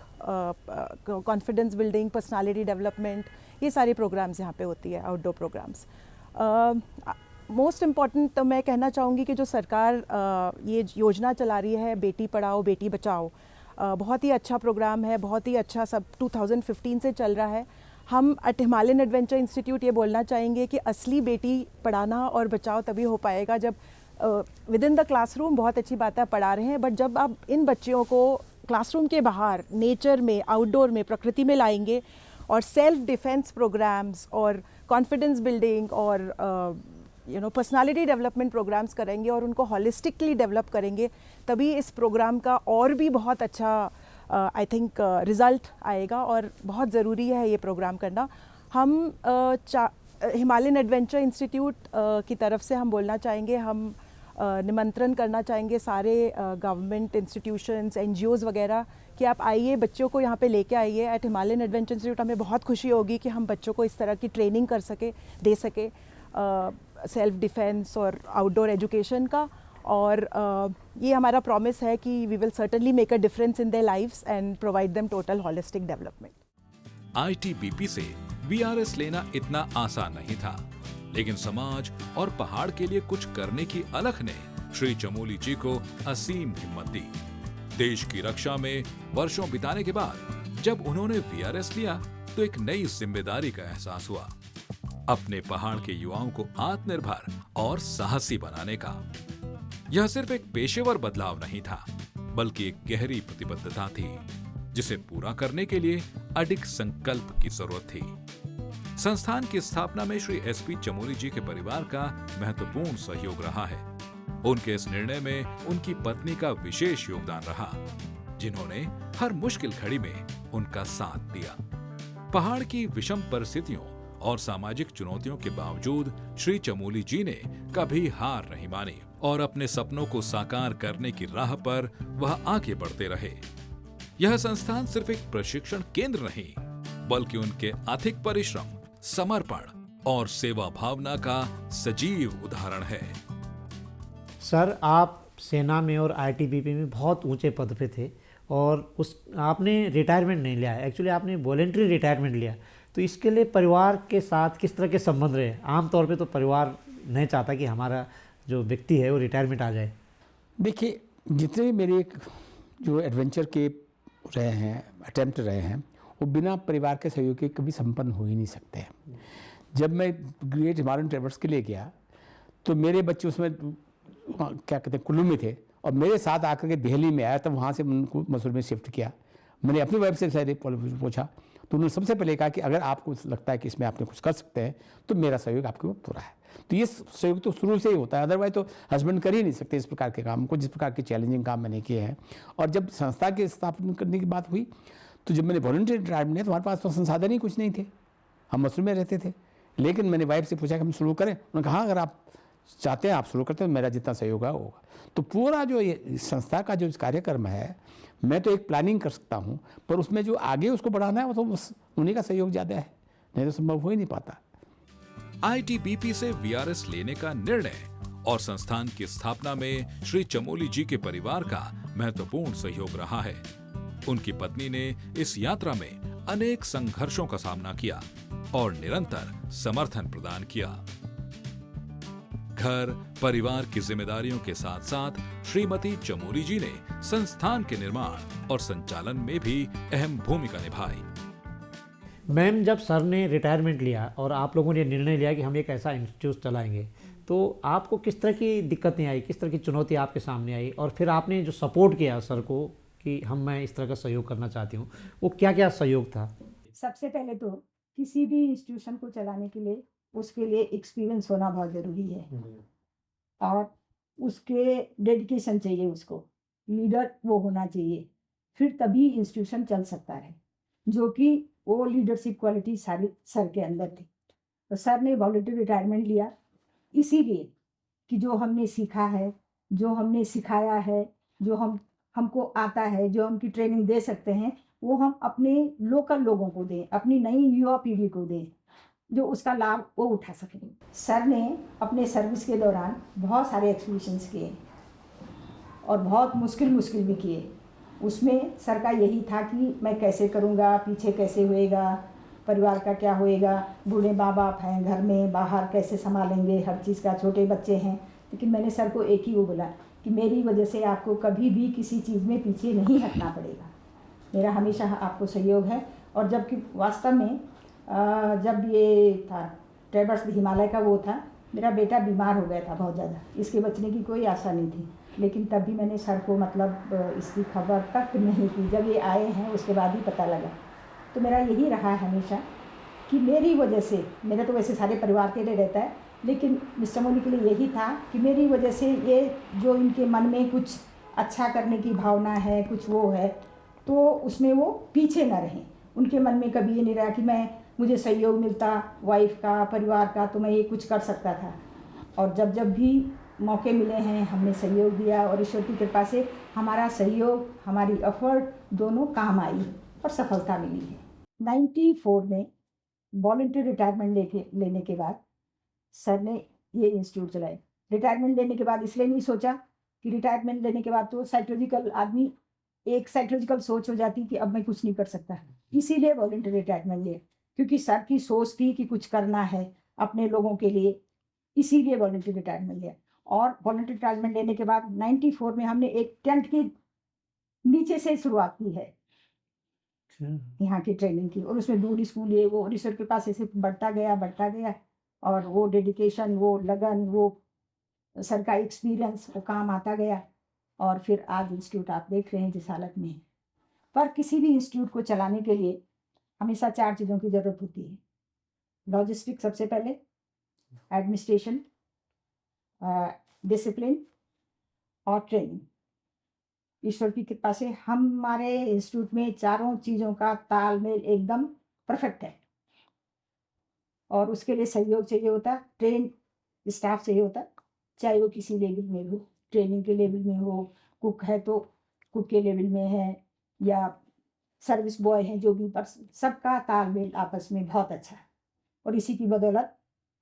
confidence building, personality development, ये सारे प्रोग्राम्स यहाँ पे होती है, आउटडोर प्रोग्राम्स। मोस्ट इम्पॉर्टेंट तो मैं कहना चाहूँगी कि जो सरकार ये योजना चला रही है, बेटी पढ़ाओ बेटी बचाओ, बहुत ही अच्छा प्रोग्राम है, बहुत ही अच्छा, सब 2015 से चल रहा है। हम एट हिमालयन एडवेंचर इंस्टीट्यूट ये बोलना चाहेंगे कि असली बेटी पढ़ाना और बचाओ तभी हो पाएगा जब विद इन द क्लासरूम बहुत अच्छी बातें पढ़ा रहे हैं, बट जब आप इन बच्चियों को क्लासरूम के बाहर, नेचर में, आउटडोर में, प्रकृति में लाएंगे, और सेल्फ डिफेंस प्रोग्राम्स और कॉन्फिडेंस बिल्डिंग और पर्सनालिटी डेवलपमेंट प्रोग्राम्स करेंगे और उनको हॉलिस्टिकली डेवलप करेंगे, तभी इस प्रोग्राम का और भी बहुत अच्छा आई थिंक रिज़ल्ट आएगा, और बहुत ज़रूरी है ये प्रोग्राम करना। हम हिमालयन एडवेंचर इंस्टीट्यूट की तरफ से हम बोलना चाहेंगे, हम निमंत्रण करना चाहेंगे सारे गवर्नमेंट इंस्टीट्यूशंस, एनजीओज़ वगैरह कि आप आइए, बच्चों को यहाँ पे लेके आइए। एट हिमालयन एडवेंचर इंस्टीट्यूट हमें बहुत खुशी होगी कि हम बच्चों को इस तरह की ट्रेनिंग कर सके, दे सके, सेल्फ डिफेंस और आउटडोर एजुकेशन का। और ये हमारा प्रॉमिस है कि we will certainly make a difference in their lives and provide them total holistic development. ITBP से वीआरएस लेना इतना आसान नहीं था, लेकिन समाज और पहाड़ के लिए कुछ करने की अलख ने श्री चमोली जी को असीम हिम्मत दी। देश की रक्षा में वर्षों बिताने के बाद जब उन्होंने वीआरएस लिया तो एक नई जिम्मेदारी का एहसास हुआ, अपने पहाड़ के युवाओं को आत्मनिर्भर और साहसी बनाने का। यह सिर्फ एक पेशेवर बदलाव नहीं था, बल्कि एक गहरी प्रतिबद्धता थी, जिसे पूरा करने के लिए अडिग संकल्प की जरूरत थी। संस्थान की स्थापना में श्री एसपी चमोली जी के परिवार का महत्वपूर्ण सहयोग रहा है। उनके इस निर्णय में उनकी पत्नी का विशेष योगदान रहा, जिन्होंने हर मुश्किल घड़ी में उनका साथ दिया। पहाड़ की विषम परिस्थितियों और सामाजिक चुनौतियों के बावजूद श्री चमोली जी ने कभी हार नहीं मानी और अपने सपनों को साकार करने की राह पर वह आगे बढ़ते रहे। यह संस्थान सिर्फ एक प्रशिक्षण केंद्र नहीं, बल्कि उनके अथक परिश्रम, समर्पण और सेवा भावना का सजीव उदाहरण है। सर, आप सेना में और आईटीबीपी में बहुत ऊंचे पद पे थे और आपने रिटायरमेंट नहीं लिया, एक्चुअली आपने वॉलेंट्री रिटायरमेंट लिया। तो इसके लिए परिवार के साथ किस तरह के संबंध रहे? आमतौर पे तो परिवार नहीं चाहता कि हमारा जो व्यक्ति है वो रिटायरमेंट आ जाए। देखिए, जितने मेरे जो एडवेंचर के रहे हैं, अटेम्प्ट रहे हैं, वो बिना परिवार के सहयोग के कभी संपन्न हो ही नहीं सकते हैं। जब मैं ग्रेट हिमालयन ट्रेवर्स के लिए गया तो मेरे बच्चे उसमें क्या कहते हैं कुल्लू में थे और मेरे साथ आकर के दिल्ली में आया, तब वहाँ से उनको मसूरी में शिफ्ट किया। मैंने अपनी वाइफ से शायद पूछा तो उन्होंने सबसे पहले कहा कि अगर आपको लगता है कि इसमें आपने कुछ कर सकते हैं तो मेरा सहयोग आपके पूरा है। तो ये सहयोग तो शुरू से ही होता है, अदरवाइज तो हस्बैंड कर ही नहीं सकते इस प्रकार के काम को, जिस प्रकार के चैलेंजिंग काम मैंने किए हैं। और जब संस्था की स्थापना करने की बात हुई तो जब मैंने वॉलंटियर रिटायरमेंट लिया तो हमारे पास तो संसाधन ही कुछ नहीं थे, हम मसूरी में रहते थे। लेकिन मैंने वाइफ से पूछा कि हम शुरू करें, उन्होंने कहा अगर आप चाहते हैं आप शुरू करते हैं, मेरा जितना सहयोग होगा। तो पूरा जो ये संस्था का जो कार्यक्रम है, मैं तो एक प्लानिंग कर सकता हूँ, पर उसमें जो आगे उसको बढ़ाना है वो तो उन्हीं का सहयोग ज़्यादा है, नहीं तो संभव हो ही नहीं पाता। आईटीबीपी से वीआरएस लेने का निर्णय और संस्थान की स्थापना में श्री चमोली जी के परिवार का महत्वपूर्ण सहयोग रहा है। उनकी पत्नी ने इस यात्रा में अनेक संघर्षों का सामना किया और निरंतर समर्थन प्रदान किया। घर परिवार की जिम्मेदारियों के साथ साथ श्रीमती चमोली जी ने संस्थान के निर्माण और संचालन में भी अहम भूमिका निभाई। मैम, जब सर ने रिटायरमेंट लिया और आप लोगों ने निर्णय लिया कि हम एक ऐसा इंस्टीट्यूट चलाएंगे, तो आपको किस तरह की दिक्कतें आई, किस तरह की चुनौती आपके सामने आई? और फिर आपने जो सपोर्ट किया सर को कि मैं इस तरह का सहयोग करना चाहती हूँ, वो क्या क्या सहयोग था? सबसे पहले तो किसी भी इंस्टीट्यूशन को चलाने के लिए उसके लिए एक्सपीरियंस होना बहुत ज़रूरी है और उसके डेडिकेशन चाहिए, उसको लीडर वो होना चाहिए, फिर तभी इंस्टीट्यूशन चल सकता है, जो कि वो लीडरशिप क्वालिटी सारी सर के अंदर थी। तो सर ने वॉलंटरी रिटायरमेंट लिया इसीलिए कि जो हमने सीखा है, जो हमने सिखाया है, जो हमको आता है, जो हम की ट्रेनिंग दे सकते हैं, वो हम अपने लोकल लोगों को दें, अपनी नई युवा पीढ़ी को दें, जो उसका लाभ वो उठा सकें। सर ने अपने सर्विस के दौरान बहुत सारे एक्सपीडिशंस किए और बहुत मुश्किल भी किए। उसमें सर का यही था कि मैं कैसे करूँगा, पीछे कैसे होएगा, परिवार का क्या होएगा, बूढ़े माँ बाप हैं घर में, बाहर कैसे संभालेंगे, हर चीज़ का, छोटे बच्चे हैं। लेकिन मैंने सर को एक ही वो बोला कि मेरी वजह से आपको कभी भी किसी चीज़ में पीछे नहीं हटना पड़ेगा, मेरा हमेशा आपको सहयोग है। और जबकि वास्तव में जब ये था ट्रेवर्स हिमालय का वो था, मेरा बेटा बीमार हो गया था बहुत ज़्यादा, इसके बचने की कोई आशा नहीं थी, लेकिन तब भी मैंने सर को मतलब इसकी खबर तक नहीं की। जब ये आए हैं उसके बाद ही पता लगा। तो मेरा यही रहा है हमेशा कि मेरी वजह से, मेरा तो वैसे सारे परिवार के लिए रहता है, लेकिन मिस चमोली के लिए यही था कि मेरी वजह से ये जो इनके मन में कुछ अच्छा करने की भावना है, कुछ वो है, तो उसमें वो पीछे न रहें। उनके मन में कभी ये नहीं रहा कि मैं मुझे सहयोग मिलता वाइफ का, परिवार का, तो मैं ये कुछ कर सकता था। और जब जब भी मौके मिले हैं हमने सहयोग दिया और ईश्वर की कृपा से हमारा सहयोग, हमारी एफर्ट दोनों काम आई और सफलता मिली है। 94 में वॉलंटियर रिटायरमेंट लेने के बाद सर ने ये इंस्टीट्यूट चलाए। रिटायरमेंट लेने के बाद इसलिए नहीं सोचा कि रिटायरमेंट लेने के बाद तो साइकोलॉजिकल आदमी एक साइकोलॉजिकल सोच हो जाती कि अब मैं कुछ नहीं कर सकता, इसीलिए वॉलंटियर रिटायरमेंट लिया, क्योंकि सर की सोच थी कि कुछ करना है अपने लोगों के लिए, इसीलिए वॉलंटियर रिटायरमेंट लिया। और वॉलंटियर रिटायरमेंट लेने के बाद 94 में हमने एक टेंट के नीचे से शुरुआत की है यहाँ की ट्रेनिंग की, और उसमें दूर स्कूल ये वो ईश्वर के पास ऐसे बढ़ता गया और वो डेडिकेशन, वो लगन, वो सर का एक्सपीरियंस, वो काम आता गया और फिर आज इंस्टीट्यूट आप देख रहे हैं जिस हालत में है। पर किसी भी इंस्टीट्यूट को चलाने के लिए हमेशा 4 चीज़ों की ज़रूरत होती है। लॉजिस्टिक सबसे पहले, एडमिनिस्ट्रेशन, डिसिप्लिन और ट्रेनिंग। ईश्वर की कृपा से हमारे इंस्टीट्यूट में चारों चीज़ों का तालमेल एकदम परफेक्ट है और उसके लिए सहयोग चाहिए होता, ट्रेन स्टाफ चाहिए होता, चाहे वो किसी लेवल में हो, ट्रेनिंग के लेवल में हो, कुक है तो कुक के लेवल में है या सर्विस बॉय है, जो भी, पर सबका तालमेल आपस में बहुत अच्छा है और इसी की बदौलत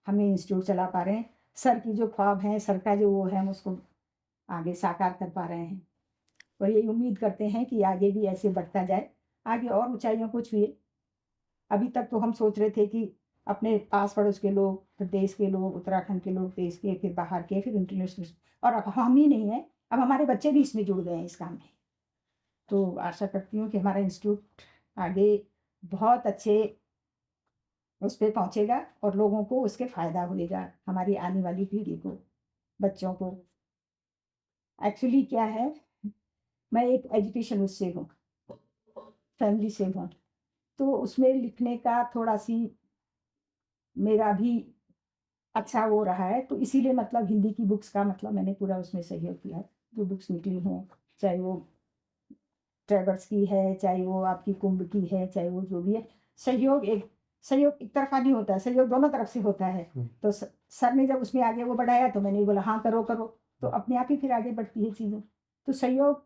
हमें इंस्टीट्यूट चला पा रहे हैं। सर की जो ख्वाब हैं, सर का जो वो है, हम उसको आगे साकार कर पा रहे हैं और यही उम्मीद करते हैं कि आगे भी ऐसे बढ़ता जाए, आगे और ऊंचाइयों को छुए। अभी तक तो हम सोच रहे थे कि अपने पास पड़ोस के लोग, फिर देश के लोग, उत्तराखंड के लोग, देश के, फिर बाहर के, फिर इंटरनेशनल, और अब हम ही नहीं हैं, अब हमारे बच्चे भी इसमें जुड़ गए हैं इस काम में। तो आशा करती हूँ कि हमारा इंस्टीट्यूट आगे बहुत अच्छे उस पर पहुँचेगा और लोगों को उसके फ़ायदा होगा, हमारी आने वाली पीढ़ी को, बच्चों को। एक्चुअली क्या है, मैं एक एजुकेशन उससे हूँ, फैमिली से हूँ, तो उसमें लिखने का थोड़ा सी मेरा भी अच्छा वो रहा है, तो इसीलिए मतलब हिंदी की बुक्स का मतलब मैंने पूरा उसमें सहयोग किया। जो बुक्स निकली हैं, चाहे वो ट्रेवर्स की है, चाहे वो आपकी कुंभ की है, चाहे वो जो भी है, सहयोग एक तरफा नहीं होता है, सहयोग दोनों तरफ से होता है। तो सर ने जब उसमें आगे वो बढ़ाया तो मैंने बोला हाँ करो, तो अपने आप ही फिर आगे बढ़ती है चीज़ें। तो सहयोग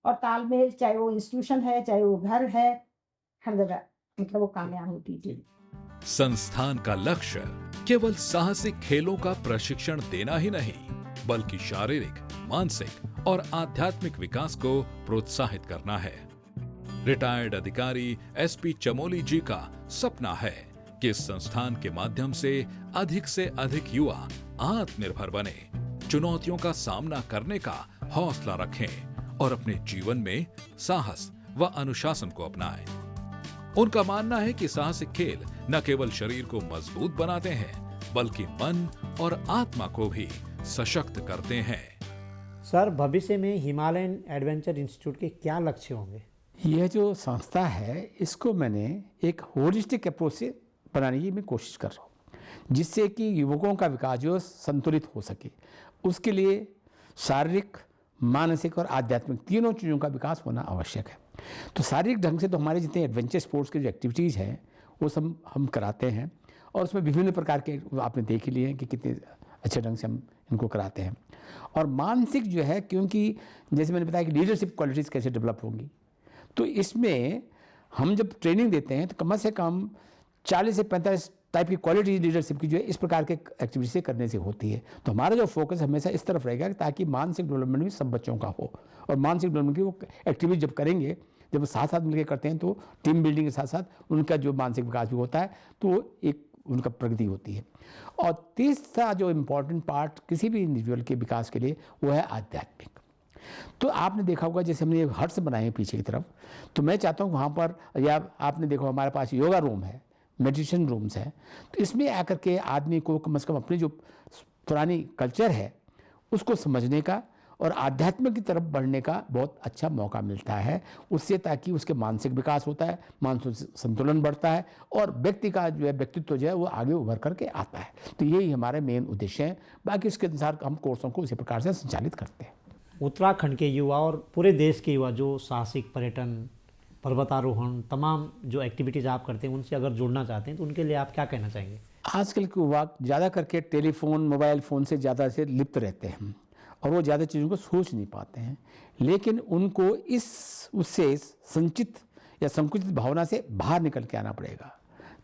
और तालमेल, चाहे वो इंस्टीट्यूशन है, चाहे वो घर है, हर जगह मतलब वो कामयाब होती है। संस्थान का लक्ष्य केवल साहसिक खेलों का प्रशिक्षण देना ही नहीं, बल्कि शारीरिक, मानसिक और आध्यात्मिक विकास को प्रोत्साहित करना है। रिटायर्ड अधिकारी एसपी चमोली जी का सपना है कि इस संस्थान के माध्यम से अधिक युवा आत्मनिर्भर बने, चुनौतियों का सामना करने का हौसला रखें और अपने जीवन में साहस व अनुशासन को अपनाएं। उनका मानना है कि साहसिक खेल न केवल शरीर को मजबूत बनाते हैं, बल्कि मन और आत्मा को भी सशक्त करते हैं। सर, भविष्य में हिमालयन एडवेंचर इंस्टीट्यूट के क्या लक्ष्य होंगे? यह जो संस्था है, इसको मैंने एक होलिस्टिक अप्रोच से बनाने की मैं कोशिश कर रहा हूँ, जिससे कि युवकों का विकास जो संतुलित हो सके। उसके लिए शारीरिक, मानसिक और आध्यात्मिक तीनों चीज़ों का विकास होना आवश्यक है। तो शारीरिक ढंग से तो हमारे जितने एडवेंचर स्पोर्ट्स की जो एक्टिविटीज़ हैं वो सब हम कराते हैं और उसमें विभिन्न प्रकार के आपने देख ही लिए हैं कि कितने अच्छे ढंग से हम इनको कराते हैं। और मानसिक जो है, क्योंकि जैसे मैंने बताया कि लीडरशिप क्वालिटीज़ कैसे डेवलप होंगी, तो इसमें हम जब ट्रेनिंग देते हैं तो कम से कम 40 से 45 टाइप की क्वालिटी लीडरशिप की जो है इस प्रकार के एक्टिविटी से करने से होती है। तो हमारा जो फोकस हमेशा इस तरफ रहेगा ताकि मानसिक डेवलपमेंट भी सब बच्चों का हो, और मानसिक डेवलपमेंट की वो एक्टिविटी जब करेंगे, जब वो साथ साथ मिलकर करते हैं, तो टीम बिल्डिंग के साथ साथ उनका जो मानसिक विकास भी होता है, तो एक उनका प्रगति होती है। और तीसरा जो इम्पोर्टेंट पार्ट किसी भी इंडिविजुअल के विकास के लिए वो है आध्यात्मिक। तो आपने देखा होगा जैसे हमने ये हट्स बनाए हैं पीछे की तरफ, तो मैं चाहता हूँ वहाँ पर, या आपने देखा हमारे पास योगा रूम है, मेडिटेशन रूम्स हैं, तो इसमें आकर के आदमी को कम से कम अपनी जो पुरानी कल्चर है उसको समझने का और आध्यात्मिक की तरफ बढ़ने का बहुत अच्छा मौका मिलता है उससे, ताकि उसके मानसिक विकास होता है, मानसिक संतुलन बढ़ता है और व्यक्ति का जो है व्यक्तित्व जो है वो आगे उभर करके आता है। तो यही हमारे मेन उद्देश्य हैं। बाकी उसके अनुसार हम कोर्सों को उसी प्रकार से संचालित करते हैं। उत्तराखंड के युवा और पूरे देश के युवा जो साहसिक पर्यटन पर्वतारोहण, तमाम जो एक्टिविटीज़ आप करते हैं उनसे अगर जुड़ना चाहते हैं तो उनके लिए आप क्या कहना चाहेंगे? आजकल के युवा ज़्यादा करके टेलीफोन, मोबाइल फ़ोन से ज़्यादा से लिप्त रहते हैं और वो ज़्यादा चीज़ों को सोच नहीं पाते हैं, लेकिन उनको उससे संचित या संकुचित भावना से बाहर निकल के आना पड़ेगा।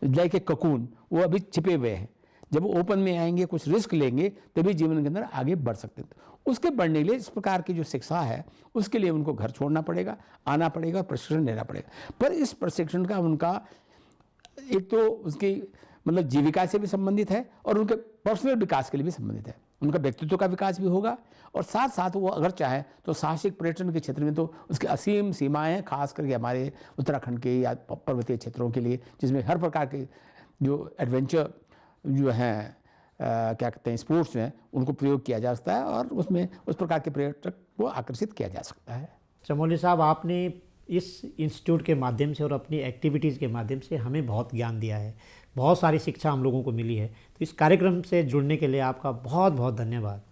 लाइक ए ककून, वो अभी छिपे हुए हैं, जब वो ओपन में आएंगे, कुछ रिस्क लेंगे, तभी जीवन के अंदर आगे बढ़ सकते हैं। उसके बढ़ने के लिए इस प्रकार की जो शिक्षा है उसके लिए उनको घर छोड़ना पड़ेगा, आना पड़ेगा, प्रशिक्षण लेना पड़ेगा। पर इस प्रशिक्षण का उनका एक तो उसकी मतलब जीविका से भी संबंधित है और उनके पर्सनल विकास के लिए भी संबंधित है। उनका व्यक्तित्व का विकास भी होगा और साथ साथ वो अगर चाहे तो साहसिक पर्यटन के क्षेत्र में तो उसकी असीम सीमाएं हैं, खास करके हमारे उत्तराखंड के या पर्वतीय क्षेत्रों के लिए, जिसमें हर प्रकार के जो एडवेंचर जो हैं क्या कहते हैं स्पोर्ट्स हैं उनको प्रयोग किया जा सकता है और उसमें उस प्रकार के पर्यटक को आकर्षित किया जा सकता है। चमोली साहब, आपने इस इंस्टीट्यूट के माध्यम से और अपनी एक्टिविटीज़ के माध्यम से हमें बहुत ज्ञान दिया है, बहुत सारी शिक्षा हम लोगों को मिली है। तो इस कार्यक्रम से जुड़ने के लिए आपका बहुत बहुत धन्यवाद।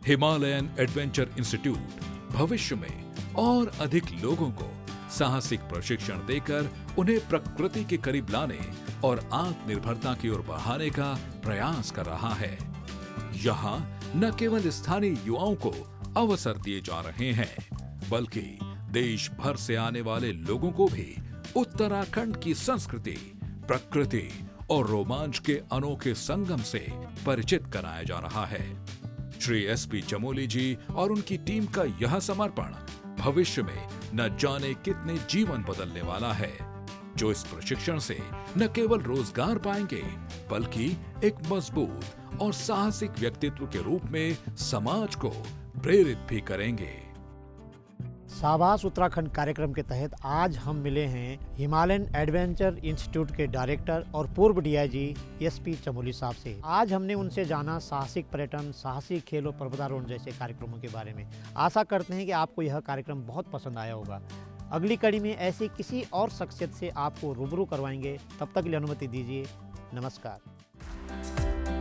हिमालयन एडवेंचर इंस्टीट्यूट भविष्य में और अधिक लोगों को साहसिक प्रशिक्षण देकर उन्हें प्रकृति के करीब लाने और आत्मनिर्भरता की ओर बढ़ाने का प्रयास कर रहा है। यहाँ न केवल स्थानीय युवाओं को अवसर दिए जा रहे हैं, बल्कि देश भर से आने वाले लोगों को भी उत्तराखंड की संस्कृति, प्रकृति और रोमांच के अनोखे संगम से परिचित कराया जा रहा है। श्री एसपी चमोली जी और उनकी टीम का यह समर्पण भविष्य में न जाने कितने जीवन बदलने वाला है, जो इस प्रशिक्षण से न केवल रोजगार पाएंगे बल्कि एक मजबूत और साहसिक व्यक्तित्व के रूप में समाज को प्रेरित भी करेंगे। शाबाश उत्तराखंड कार्यक्रम के तहत आज हम मिले हैं हिमालयन एडवेंचर इंस्टीट्यूट के डायरेक्टर और पूर्व डीआईजी एसपी चमोली साहब से। आज हमने उनसे जाना साहसिक पर्यटन, साहसिक खेल और पर्वतारोहण जैसे कार्यक्रमों के बारे में। आशा करते हैं कि आपको यह कार्यक्रम बहुत पसंद आया होगा। अगली कड़ी में ऐसी किसी और शख्सियत से आपको रूबरू करवाएंगे। तब तक के लिए अनुमति दीजिए। नमस्कार।